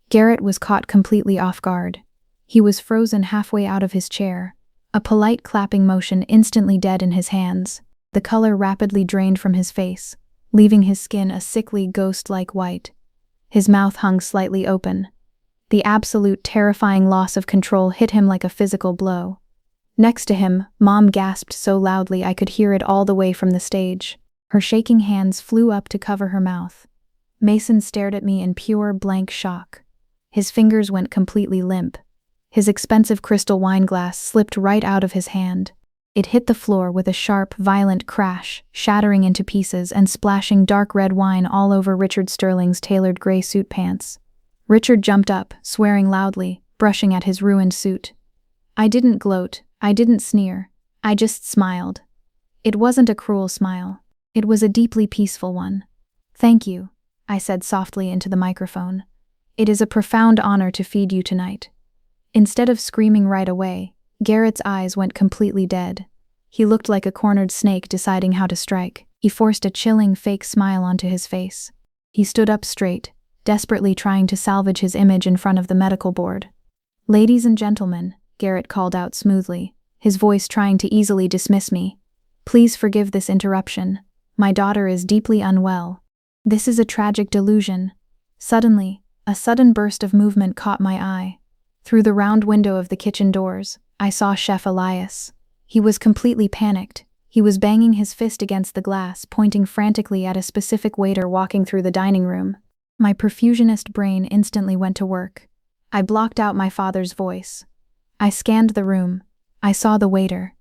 Garrett was caught completely off guard. He was frozen halfway out of his chair, a polite clapping motion instantly dead in his hands. The color rapidly drained from his face, leaving his skin a sickly ghost-like white. His mouth hung slightly open. The absolute terrifying loss of control hit him like a physical blow. Next to him, Mom gasped so loudly I could hear it all the way from the stage. Her shaking hands flew up to cover her mouth. Mason stared at me in pure, blank shock. His fingers went completely limp. His expensive crystal wine glass slipped right out of his hand. It hit the floor with a sharp, violent crash, shattering into pieces and splashing dark red wine all over Richard Sterling's tailored gray suit pants. Richard jumped up, swearing loudly, brushing at his ruined suit. I didn't gloat. I didn't sneer. I just smiled. It wasn't a cruel smile. It was a deeply peaceful one. "Thank you," I said softly into the microphone. "It is a profound honor to feed you tonight." Instead of screaming right away, Garrett's eyes went completely dead. He looked like a cornered snake deciding how to strike. He forced a chilling, fake smile onto his face. He stood up straight, desperately trying to salvage his image in front of the medical board. "Ladies and gentlemen," Garrett called out smoothly, his voice trying to easily dismiss me, "please forgive this interruption. My daughter is deeply unwell. This is a tragic delusion." Suddenly, a sudden burst of movement caught my eye. Through the round window of the kitchen doors, I saw Chef Elias. He was completely panicked. He was banging his fist against the glass, pointing frantically at a specific waiter walking through the dining room. My perfusionist brain instantly went to work. I blocked out my father's voice. I scanned the room. I saw the waiter.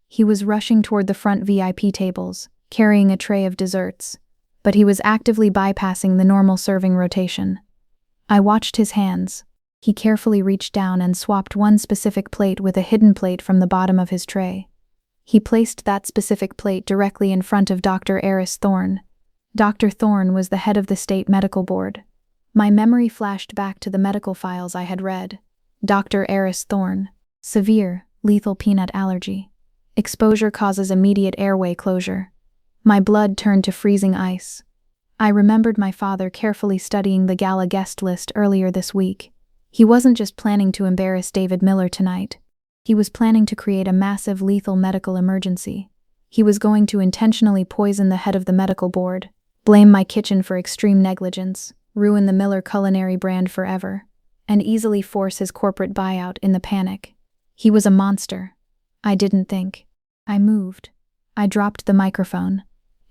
He was rushing toward the front VIP tables, carrying a tray of desserts, but he was actively bypassing the normal serving rotation. I watched his hands. He carefully reached down and swapped one specific plate with a hidden plate from the bottom of his tray. He placed that specific plate directly in front of Dr. Eris Thorne. Dr. Thorne was the head of the state medical board. My memory flashed back to the medical files I had read. Dr. Eris Thorne. Severe, lethal peanut allergy. Exposure causes immediate airway closure. My blood turned to freezing ice. I remembered my father carefully studying the gala guest list earlier this week. He wasn't just planning to embarrass David Miller tonight. He was planning to create a massive lethal medical emergency. He was going to intentionally poison the head of the medical board, blame my kitchen for extreme negligence, ruin the Miller Culinary brand forever, and easily force his corporate buyout in the panic. He was a monster. I didn't think. I moved. I dropped the microphone.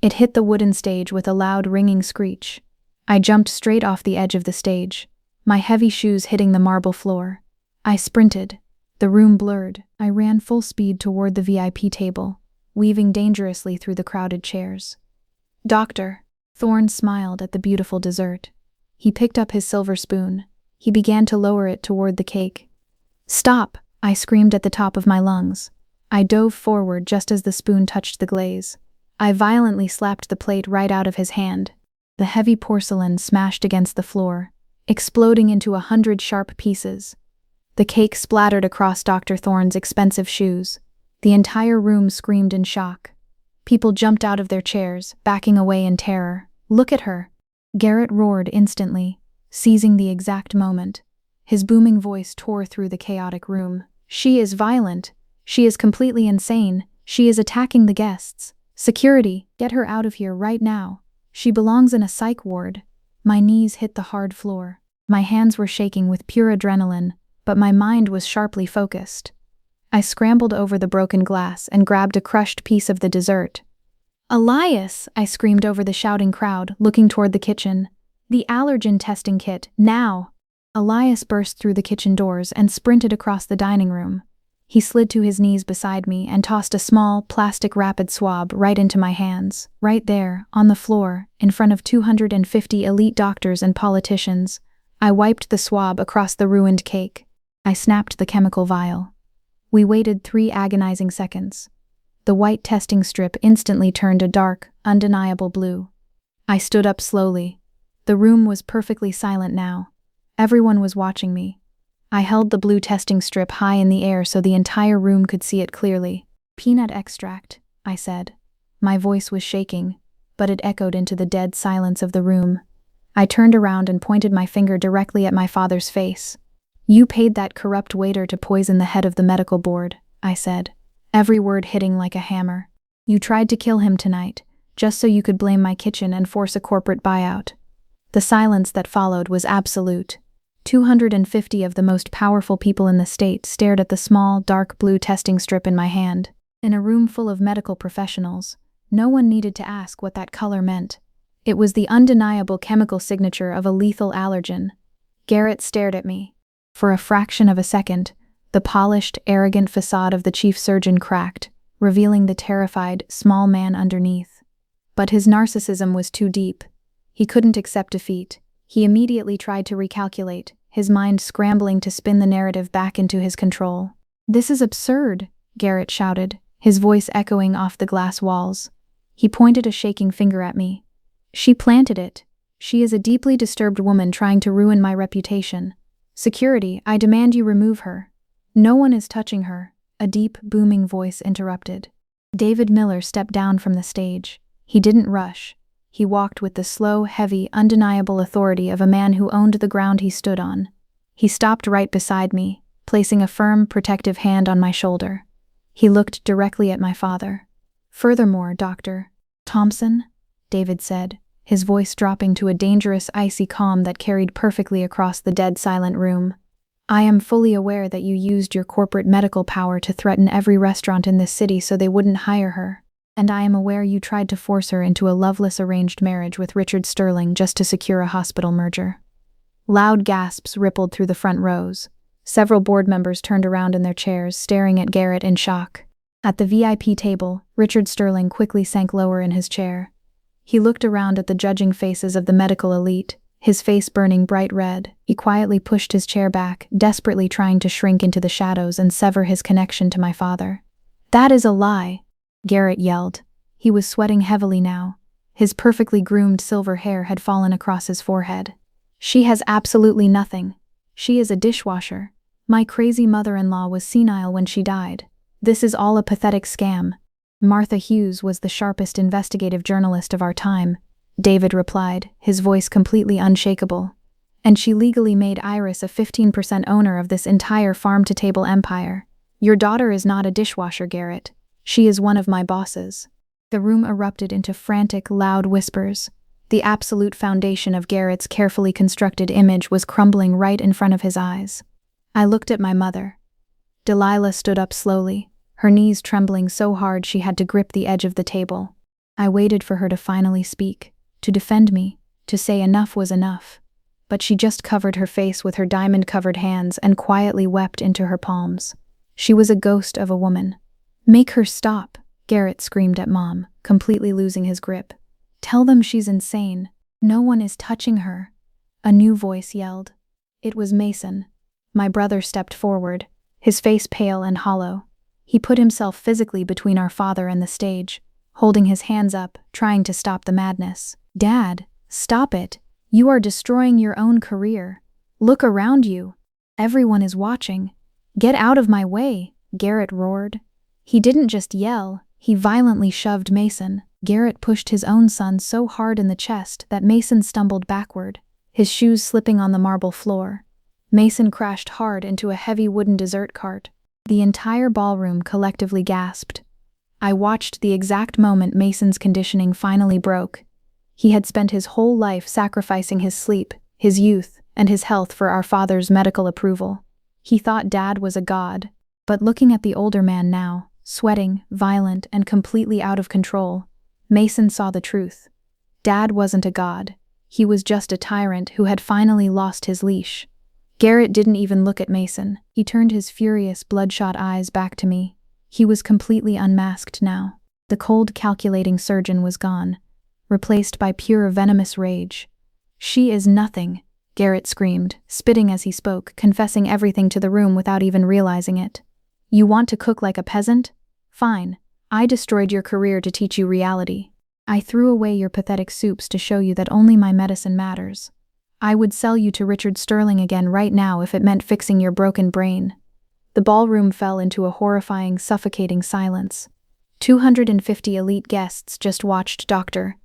It hit the wooden stage with a loud ringing screech. I jumped straight off the edge of the stage, my heavy shoes hitting the marble floor. I sprinted. The room blurred. I ran full speed toward the VIP table, weaving dangerously through the crowded chairs. "Doctor." Thorne smiled at the beautiful dessert. He picked up his silver spoon. He began to lower it toward the cake. "Stop!" I screamed at the top of my lungs. I dove forward just as the spoon touched the glaze. I violently slapped the plate right out of his hand. The heavy porcelain smashed against the floor, exploding into 100 sharp pieces. The cake splattered across Dr. Thorne's expensive shoes. The entire room screamed in shock. People jumped out of their chairs, backing away in terror. "Look at her!" Garrett roared instantly, seizing the exact moment. His booming voice tore through the chaotic room. "She is violent. She is completely insane. She is attacking the guests. Security, get her out of here right now. She belongs in a psych ward." My knees hit the hard floor. My hands were shaking with pure adrenaline, but my mind was sharply focused. I scrambled over the broken glass and grabbed a crushed piece of the dessert. "Elias!" I screamed over the shouting crowd, looking toward the kitchen. "The allergen testing kit, now!" Elias burst through the kitchen doors and sprinted across the dining room. He slid to his knees beside me and tossed a small, plastic rapid swab right into my hands. Right there, on the floor, in front of 250 elite doctors and politicians, I wiped the swab across the ruined cake. I snapped the chemical vial. We waited 3 agonizing seconds. The white testing strip instantly turned a dark, undeniable blue. I stood up slowly. The room was perfectly silent now. Everyone was watching me. I held the blue testing strip high in the air so the entire room could see it clearly. "Peanut extract," I said. My voice was shaking, but it echoed into the dead silence of the room. I turned around and pointed my finger directly at my father's face. "You paid that corrupt waiter to poison the head of the medical board," I said, every word hitting like a hammer. "You tried to kill him tonight, just so you could blame my kitchen and force a corporate buyout." The silence that followed was absolute. 250 of the most powerful people in the state stared at the small, dark blue testing strip in my hand. In a room full of medical professionals, no one needed to ask what that color meant. It was the undeniable chemical signature of a lethal allergen. Garrett stared at me. For a fraction of a second, the polished, arrogant facade of the chief surgeon cracked, revealing the terrified, small man underneath. But his narcissism was too deep. He couldn't accept defeat. He immediately tried to recalculate, his mind scrambling to spin the narrative back into his control. "This is absurd," Garrett shouted, his voice echoing off the glass walls. He pointed a shaking finger at me. "She planted it. She is a deeply disturbed woman trying to ruin my reputation. Security, I demand you remove her." "No one is touching her," a deep, booming voice interrupted. David Miller stepped down from the stage. He didn't rush. He walked with the slow, heavy, undeniable authority of a man who owned the ground he stood on. He stopped right beside me, placing a firm, protective hand on my shoulder. He looked directly at my father. "Furthermore, Dr. Thompson," David said, his voice dropping to a dangerous, icy calm that carried perfectly across the dead, silent room. "I am fully aware that you used your corporate medical power to threaten every restaurant in this city so they wouldn't hire her. And I am aware you tried to force her into a loveless arranged marriage with Richard Sterling just to secure a hospital merger." Loud gasps rippled through the front rows. Several board members turned around in their chairs, staring at Garrett in shock. At the VIP table, Richard Sterling quickly sank lower in his chair. He looked around at the judging faces of the medical elite, his face burning bright red. He quietly pushed his chair back, desperately trying to shrink into the shadows and sever his connection to my father. "That is a lie," Garrett yelled. He was sweating heavily now. His perfectly groomed silver hair had fallen across his forehead. "She has absolutely nothing. She is a dishwasher. My crazy mother-in-law was senile when she died. This is all a pathetic scam." "Martha Hughes was the sharpest investigative journalist of our time," David replied, his voice completely unshakable. "And she legally made Iris a 15% owner of this entire farm-to-table empire. Your daughter is not a dishwasher, Garrett. She is one of my bosses." The room erupted into frantic, loud whispers. The absolute foundation of Garrett's carefully constructed image was crumbling right in front of his eyes. I looked at my mother. Delilah stood up slowly, her knees trembling so hard she had to grip the edge of the table. I waited for her to finally speak, to defend me, to say enough was enough. But she just covered her face with her diamond-covered hands and quietly wept into her palms. She was a ghost of a woman. "Make her stop," Garrett screamed at Mom, completely losing his grip. "Tell them she's insane. No one is touching her." A new voice yelled. It was Mason. My brother stepped forward, his face pale and hollow. He put himself physically between our father and the stage, holding his hands up, trying to stop the madness. "Dad, stop it. You are destroying your own career. Look around you. Everyone is watching. Get out of my way," Garrett roared. He didn't just yell, he violently shoved Mason. Garrett pushed his own son so hard in the chest that Mason stumbled backward, his shoes slipping on the marble floor. Mason crashed hard into a heavy wooden dessert cart. The entire ballroom collectively gasped. I watched the exact moment Mason's conditioning finally broke. He had spent his whole life sacrificing his sleep, his youth, and his health for our father's medical approval. He thought Dad was a god, but looking at the older man now, sweating, violent, and completely out of control, Mason saw the truth. Dad wasn't a god. He was just a tyrant who had finally lost his leash. Garrett didn't even look at Mason. He turned his furious, bloodshot eyes back to me. He was completely unmasked now. The cold, calculating surgeon was gone, replaced by pure, venomous rage. "She is nothing," Garrett screamed, spitting as he spoke, confessing everything to the room without even realizing it. "You want to cook like a peasant? Fine. I destroyed your career to teach you reality. I threw away your pathetic soups to show you that only my medicine matters. I would sell you to Richard Sterling again right now if it meant fixing your broken brain." The ballroom fell into a horrifying, suffocating silence. 250 elite guests just watched Dr.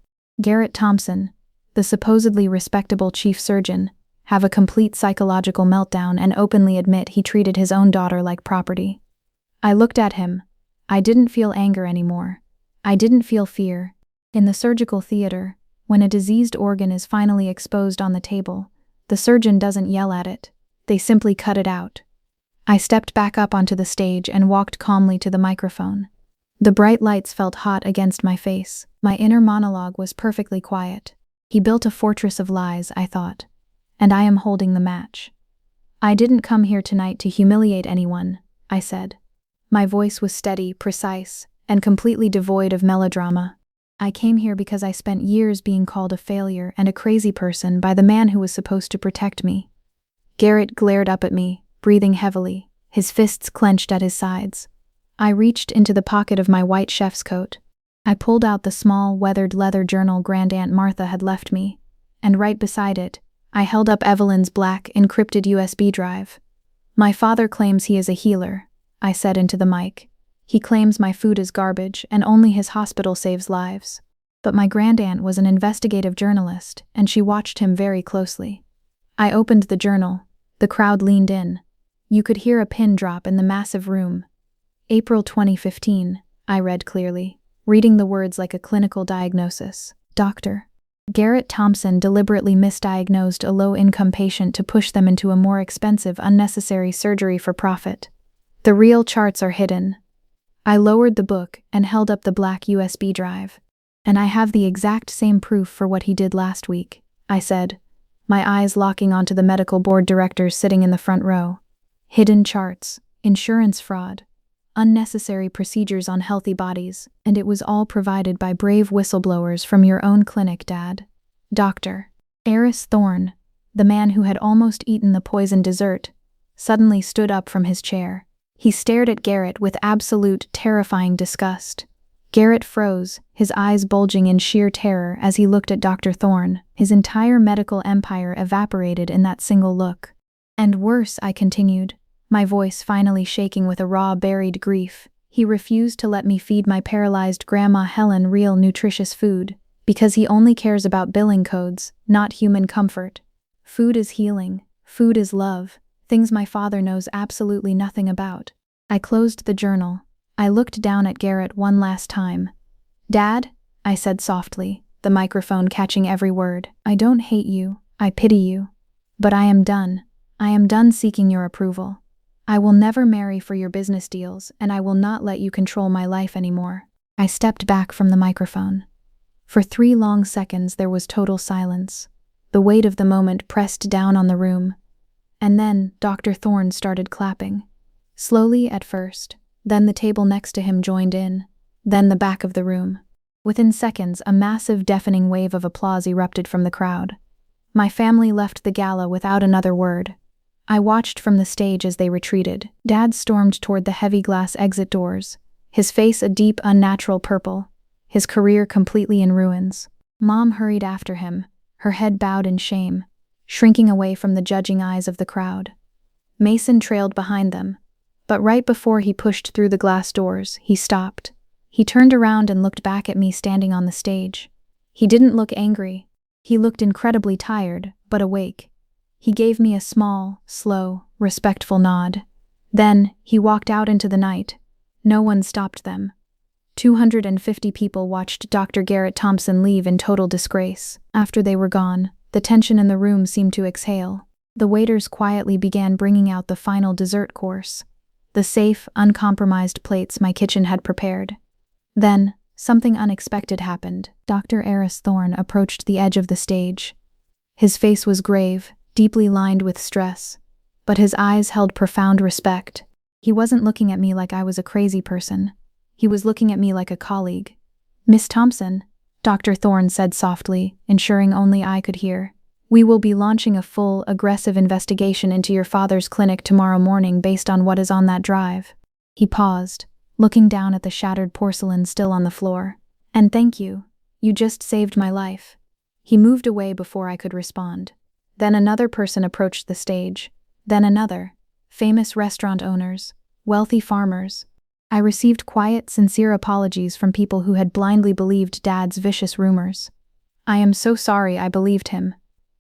Garrett Thompson, the supposedly respectable chief surgeon, have a complete psychological meltdown and openly admit he treated his own daughter like property. I looked at him. I didn't feel anger anymore. I didn't feel fear. In the surgical theater, when a diseased organ is finally exposed on the table, the surgeon doesn't yell at it. They simply cut it out. I stepped back up onto the stage and walked calmly to the microphone. The bright lights felt hot against my face. My inner monologue was perfectly quiet. He built a fortress of lies, I thought, and I am holding the match. "I didn't come here tonight to humiliate anyone," I said. My voice was steady, precise, and completely devoid of melodrama. "I came here because I spent years being called a failure and a crazy person by the man who was supposed to protect me." Garrett glared up at me, breathing heavily, his fists clenched at his sides. I reached into the pocket of my white chef's coat. I pulled out the small, weathered leather journal Grandaunt Martha had left me, and right beside it, I held up Evelyn's black, encrypted USB drive. "My father claims he is a healer," I said into the mic. "He claims my food is garbage and only his hospital saves lives." But my grandaunt was an investigative journalist, and she watched him very closely. I opened the journal. The crowd leaned in. You could hear a pin drop in the massive room. "April 2015, I read clearly, reading the words like a clinical diagnosis. Dr. Garrett Thompson deliberately misdiagnosed a low-income patient to push them into a more expensive, unnecessary surgery for profit. The real charts are hidden." I lowered the book and held up the black USB drive. "And I have the exact same proof for what he did last week," I said, my eyes locking onto the medical board directors sitting in the front row. "Hidden charts, insurance fraud, unnecessary procedures on healthy bodies, and it was all provided by brave whistleblowers from your own clinic, Dad." Dr. Eris Thorne, the man who had almost eaten the poisoned dessert, suddenly stood up from his chair. He stared at Garrett with absolute, terrifying disgust. Garrett froze, his eyes bulging in sheer terror as he looked at Dr. Thorne. His entire medical empire evaporated in that single look. "And worse," I continued, my voice finally shaking with a raw, buried grief, "he refused to let me feed my paralyzed Grandma Helen real nutritious food, because he only cares about billing codes, not human comfort. Food is healing, food is love, things my father knows absolutely nothing about." I closed the journal. I looked down at Garrett one last time. "Dad," I said softly, the microphone catching every word, "I don't hate you, I pity you. But I am done. I am done seeking your approval. I will never marry for your business deals, and I will not let you control my life anymore." I stepped back from the microphone. For 3 long seconds there was total silence. The weight of the moment pressed down on the room. And then Dr. Thorne started clapping. Slowly at first, then the table next to him joined in, then the back of the room. Within seconds, a massive, deafening wave of applause erupted from the crowd. My family left the gala without another word. I watched from the stage as they retreated. Dad stormed toward the heavy glass exit doors, his face a deep, unnatural purple, his career completely in ruins. Mom hurried after him, her head bowed in shame, shrinking away from the judging eyes of the crowd. Mason trailed behind them, but right before he pushed through the glass doors, he stopped. He turned around and looked back at me standing on the stage. He didn't look angry. He looked incredibly tired, but awake. He gave me a small, slow, respectful nod. Then, he walked out into the night. No one stopped them. 250 people watched Dr. Garrett Thompson leave in total disgrace. After they were gone, the tension in the room seemed to exhale. The waiters quietly began bringing out the final dessert course, the safe, uncompromised plates my kitchen had prepared. Then, something unexpected happened. Dr. Eris Thorne approached the edge of the stage. His face was grave, deeply lined with stress, but his eyes held profound respect. He wasn't looking at me like I was a crazy person. He was looking at me like a colleague. "Miss Thompson," Dr. Thorne said softly, ensuring only I could hear, "we will be launching a full, aggressive investigation into your father's clinic tomorrow morning based on what is on that drive." He paused, looking down at the shattered porcelain still on the floor. "And thank you. You just saved my life." He moved away before I could respond. Then another person approached the stage. Then another. Famous restaurant owners, wealthy farmers. I received quiet, sincere apologies from people who had blindly believed Dad's vicious rumors. "I am so sorry I believed him.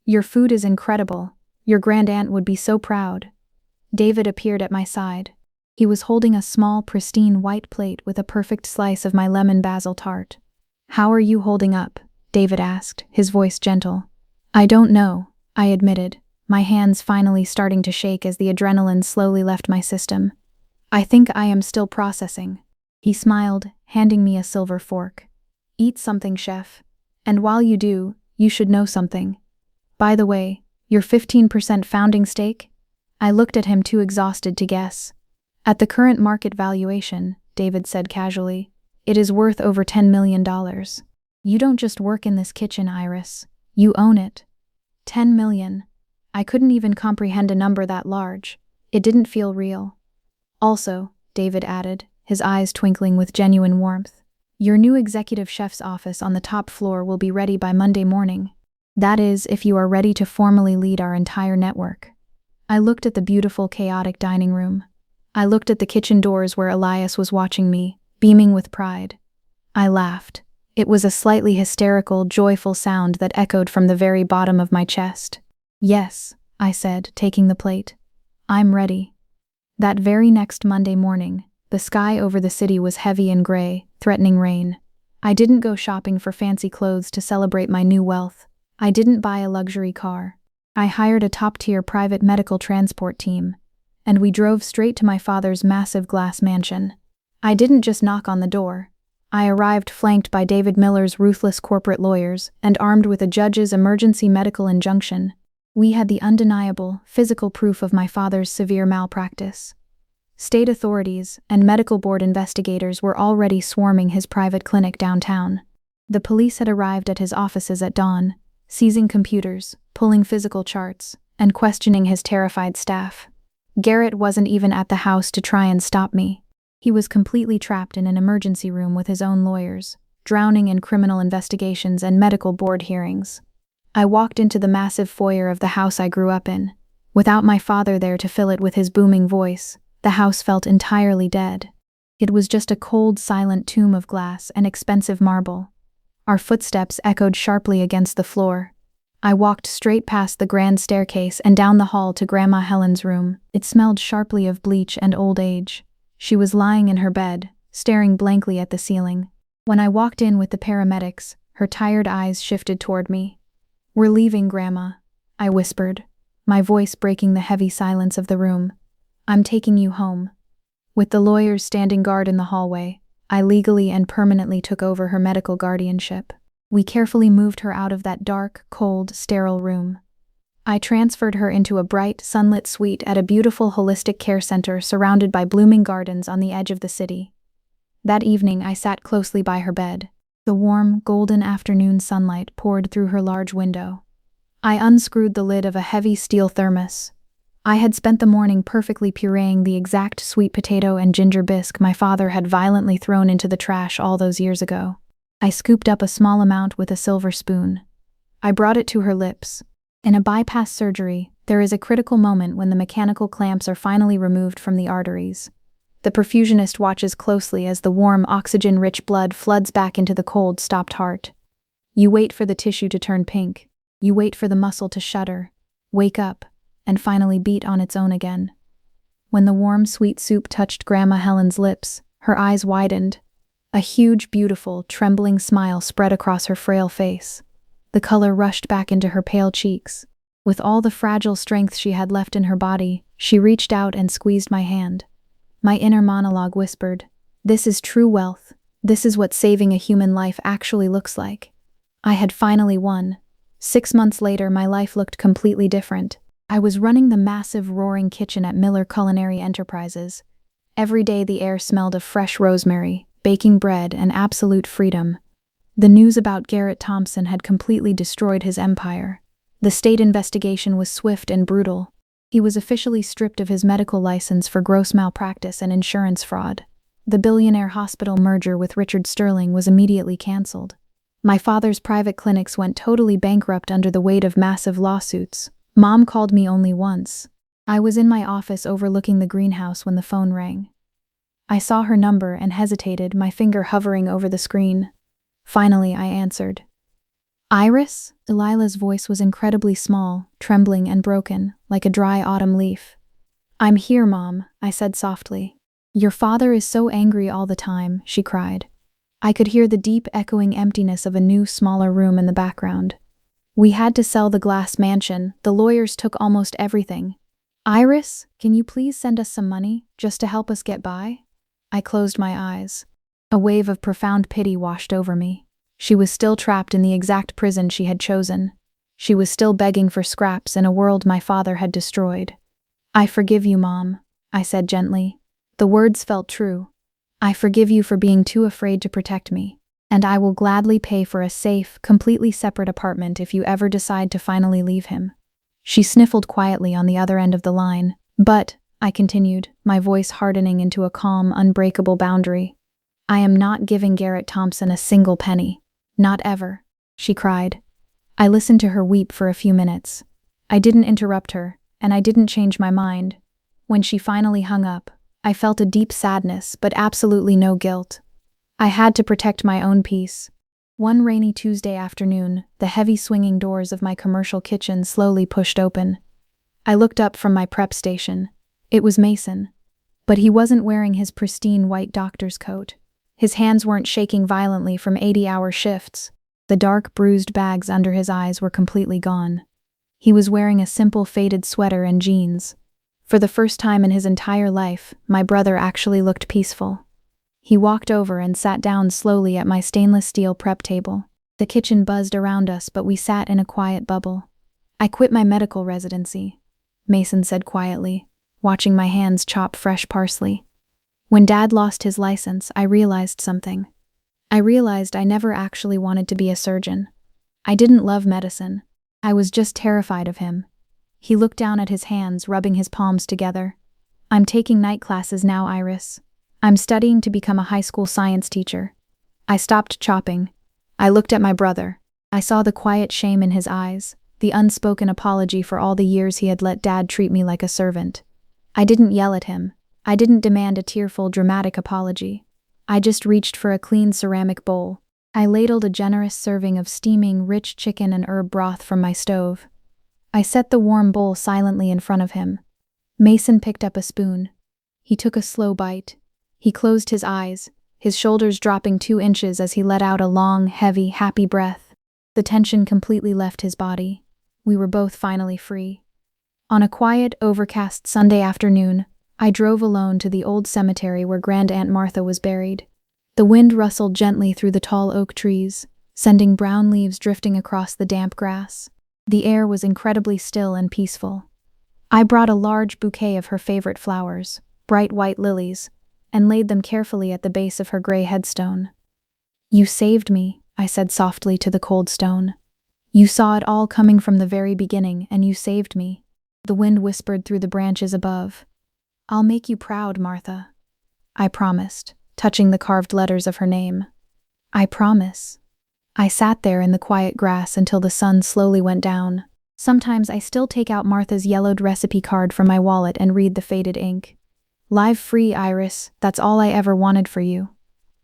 Your food is incredible. Your grandaunt would be so proud." David appeared at my side. He was holding a small, pristine white plate with a perfect slice of my lemon basil tart. "How are you holding up?" David asked, his voice gentle. "I don't know," I admitted, my hands finally starting to shake as the adrenaline slowly left my system. "I think I am still processing." He smiled, handing me a silver fork. "Eat something, chef. And while you do, you should know something. By the way, your 15% founding stake?" I looked at him too exhausted to guess. "At the current market valuation," David said casually, "it is worth over $10 million. You don't just work in this kitchen, Iris. You own it." 10 million. I couldn't even comprehend a number that large. It didn't feel real. "Also," David added, his eyes twinkling with genuine warmth, "your new executive chef's office on the top floor will be ready by Monday morning. That is, if you are ready to formally lead our entire network." I looked at the beautiful, chaotic dining room. I looked at the kitchen doors where Elias was watching me, beaming with pride. I laughed. It was a slightly hysterical, joyful sound that echoed from the very bottom of my chest. "Yes," I said, taking the plate. "I'm ready." That very next Monday morning, the sky over the city was heavy and gray, threatening rain. I didn't go shopping for fancy clothes to celebrate my new wealth. I didn't buy a luxury car. I hired a top-tier private medical transport team, and we drove straight to my father's massive glass mansion. I didn't just knock on the door. I arrived flanked by David Miller's ruthless corporate lawyers and armed with a judge's emergency medical injunction. We had the undeniable, physical proof of my father's severe malpractice. State authorities and medical board investigators were already swarming his private clinic downtown. The police had arrived at his offices at dawn, seizing computers, pulling physical charts, and questioning his terrified staff. Garrett wasn't even at the house to try and stop me. He was completely trapped in an emergency room with his own lawyers, drowning in criminal investigations and medical board hearings. I walked into the massive foyer of the house I grew up in. Without my father there to fill it with his booming voice, the house felt entirely dead. It was just a cold, silent tomb of glass and expensive marble. Our footsteps echoed sharply against the floor. I walked straight past the grand staircase and down the hall to Grandma Helen's room. It smelled sharply of bleach and old age. She was lying in her bed, staring blankly at the ceiling. When I walked in with the paramedics, her tired eyes shifted toward me. "We're leaving, Grandma," I whispered, my voice breaking the heavy silence of the room. "I'm taking you home." With the lawyers standing guard in the hallway, I legally and permanently took over her medical guardianship. We carefully moved her out of that dark, cold, sterile room. I transferred her into a bright, sunlit suite at a beautiful holistic care center surrounded by blooming gardens on the edge of the city. That evening, I sat closely by her bed. The warm, golden afternoon sunlight poured through her large window. I unscrewed the lid of a heavy steel thermos. I had spent the morning perfectly pureeing the exact sweet potato and ginger bisque my father had violently thrown into the trash all those years ago. I scooped up a small amount with a silver spoon. I brought it to her lips. In a bypass surgery, there is a critical moment when the mechanical clamps are finally removed from the arteries. The perfusionist watches closely as the warm, oxygen-rich blood floods back into the cold, stopped heart. You wait for the tissue to turn pink. You wait for the muscle to shudder, wake up, and finally beat on its own again. When the warm, sweet soup touched Grandma Helen's lips, her eyes widened. A huge, beautiful, trembling smile spread across her frail face. The color rushed back into her pale cheeks. With all the fragile strength she had left in her body, she reached out and squeezed my hand. My inner monologue whispered, "This is true wealth. This is what saving a human life actually looks like." I had finally won. 6 months later, my life looked completely different. I was running the massive, roaring kitchen at Miller Culinary Enterprises. Every day the air smelled of fresh rosemary, baking bread, and absolute freedom. The news about Garrett Thompson had completely destroyed his empire. The state investigation was swift and brutal. He was officially stripped of his medical license for gross malpractice and insurance fraud. The billionaire hospital merger with Richard Sterling was immediately cancelled. My father's private clinics went totally bankrupt under the weight of massive lawsuits. Mom called me only once. I was in my office overlooking the greenhouse when the phone rang. I saw her number and hesitated, my finger hovering over the screen. Finally, I answered. Iris? Delilah's voice was incredibly small, trembling and broken, like a dry autumn leaf. I'm here, Mom, I said softly. Your father is so angry all the time, she cried. I could hear the deep, echoing emptiness of a new, smaller room in the background. We had to sell the glass mansion. The lawyers took almost everything. Iris, can you please send us some money, just to help us get by? I closed my eyes. A wave of profound pity washed over me. She was still trapped in the exact prison she had chosen. She was still begging for scraps in a world my father had destroyed. I forgive you, Mom, I said gently. The words felt true. I forgive you for being too afraid to protect me, and I will gladly pay for a safe, completely separate apartment if you ever decide to finally leave him. She sniffled quietly on the other end of the line. But, I continued, my voice hardening into a calm, unbreakable boundary, I am not giving Garrett Thompson a single penny. Not ever, she cried. I listened to her weep for a few minutes. I didn't interrupt her, and I didn't change my mind. When she finally hung up, I felt a deep sadness, but absolutely no guilt. I had to protect my own peace. One rainy Tuesday afternoon, the heavy swinging doors of my commercial kitchen slowly pushed open. I looked up from my prep station. It was Mason. But he wasn't wearing his pristine white doctor's coat. His hands weren't shaking violently from 80-hour shifts. The dark, bruised bags under his eyes were completely gone. He was wearing a simple faded sweater and jeans. For the first time in his entire life, my brother actually looked peaceful. He walked over and sat down slowly at my stainless steel prep table. The kitchen buzzed around us, but we sat in a quiet bubble. I quit my medical residency, Mason said quietly, watching my hands chop fresh parsley. When Dad lost his license, I realized something. I realized I never actually wanted to be a surgeon. I didn't love medicine. I was just terrified of him. He looked down at his hands, rubbing his palms together. I'm taking night classes now, Iris. I'm studying to become a high school science teacher. I stopped chopping. I looked at my brother. I saw the quiet shame in his eyes, the unspoken apology for all the years he had let Dad treat me like a servant. I didn't yell at him. I didn't demand a tearful, dramatic apology. I just reached for a clean ceramic bowl. I ladled a generous serving of steaming, rich chicken and herb broth from my stove. I set the warm bowl silently in front of him. Mason picked up a spoon. He took a slow bite. He closed his eyes, his shoulders dropping 2 inches as he let out a long, heavy, happy breath. The tension completely left his body. We were both finally free. On a quiet, overcast Sunday afternoon, I drove alone to the old cemetery where Grand Aunt Martha was buried. The wind rustled gently through the tall oak trees, sending brown leaves drifting across the damp grass. The air was incredibly still and peaceful. I brought a large bouquet of her favorite flowers, bright white lilies, and laid them carefully at the base of her gray headstone. You saved me, I said softly to the cold stone. You saw it all coming from the very beginning, and you saved me. The wind whispered through the branches above. I'll make you proud, Martha. I promised, touching the carved letters of her name. I promise. I sat there in the quiet grass until the sun slowly went down. Sometimes I still take out Martha's yellowed recipe card from my wallet and read the faded ink. Live free, Iris, that's all I ever wanted for you.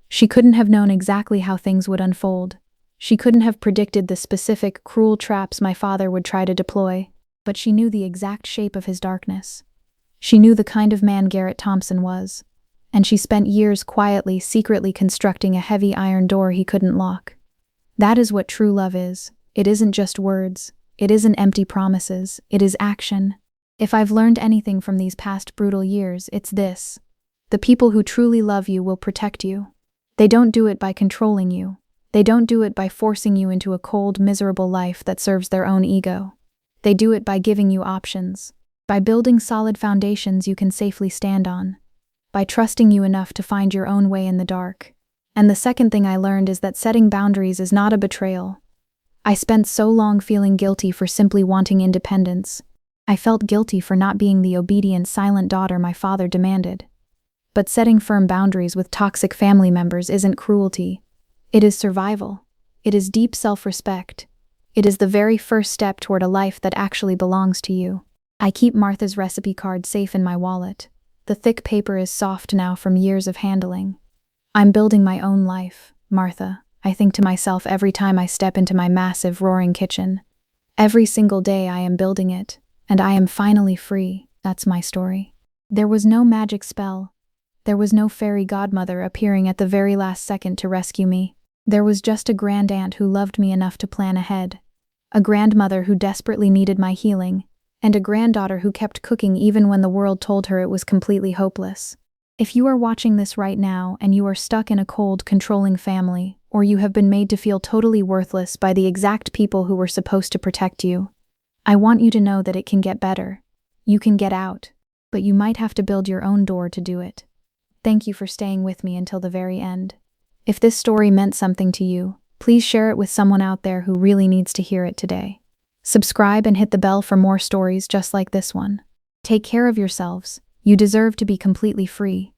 She couldn't have known exactly how things would unfold. She couldn't have predicted the specific, cruel traps my father would try to deploy, but she knew the exact shape of his darkness. She knew the kind of man Garrett Thompson was, and she spent years quietly, secretly constructing a heavy iron door he couldn't lock. That is what true love is. It isn't just words. It isn't empty promises. It is action. If I've learned anything from these past brutal years, it's this. The people who truly love you will protect you. They don't do it by controlling you. They don't do it by forcing you into a cold, miserable life that serves their own ego. They do it by giving you options, by building solid foundations you can safely stand on, by trusting you enough to find your own way in the dark. And the second thing I learned is that setting boundaries is not a betrayal. I spent so long feeling guilty for simply wanting independence. I felt guilty for not being the obedient, silent daughter my father demanded. but setting firm boundaries with toxic family members isn't cruelty. It is survival. It is deep self-respect. It is the very first step toward a life that actually belongs to you. I keep Martha's recipe card safe in my wallet. The thick paper is soft now from years of handling. I'm building my own life, Martha, I think to myself every time I step into my massive, roaring kitchen. Every single day I am building it, and I am finally free. That's my story. There was no magic spell. There was no fairy godmother appearing at the very last second to rescue me. There was just a grand aunt who loved me enough to plan ahead, a grandmother who desperately needed my healing, and a granddaughter who kept cooking even when the world told her it was completely hopeless. If you are watching this right now and you are stuck in a cold, controlling family, or you have been made to feel totally worthless by the exact people who were supposed to protect you, I want you to know that it can get better. You can get out, but you might have to build your own door to do it. Thank you for staying with me until the very end. If this story meant something to you, please share it with someone out there who really needs to hear it today. Subscribe and hit the bell for more stories just like this one. Take care of yourselves. You deserve to be completely free.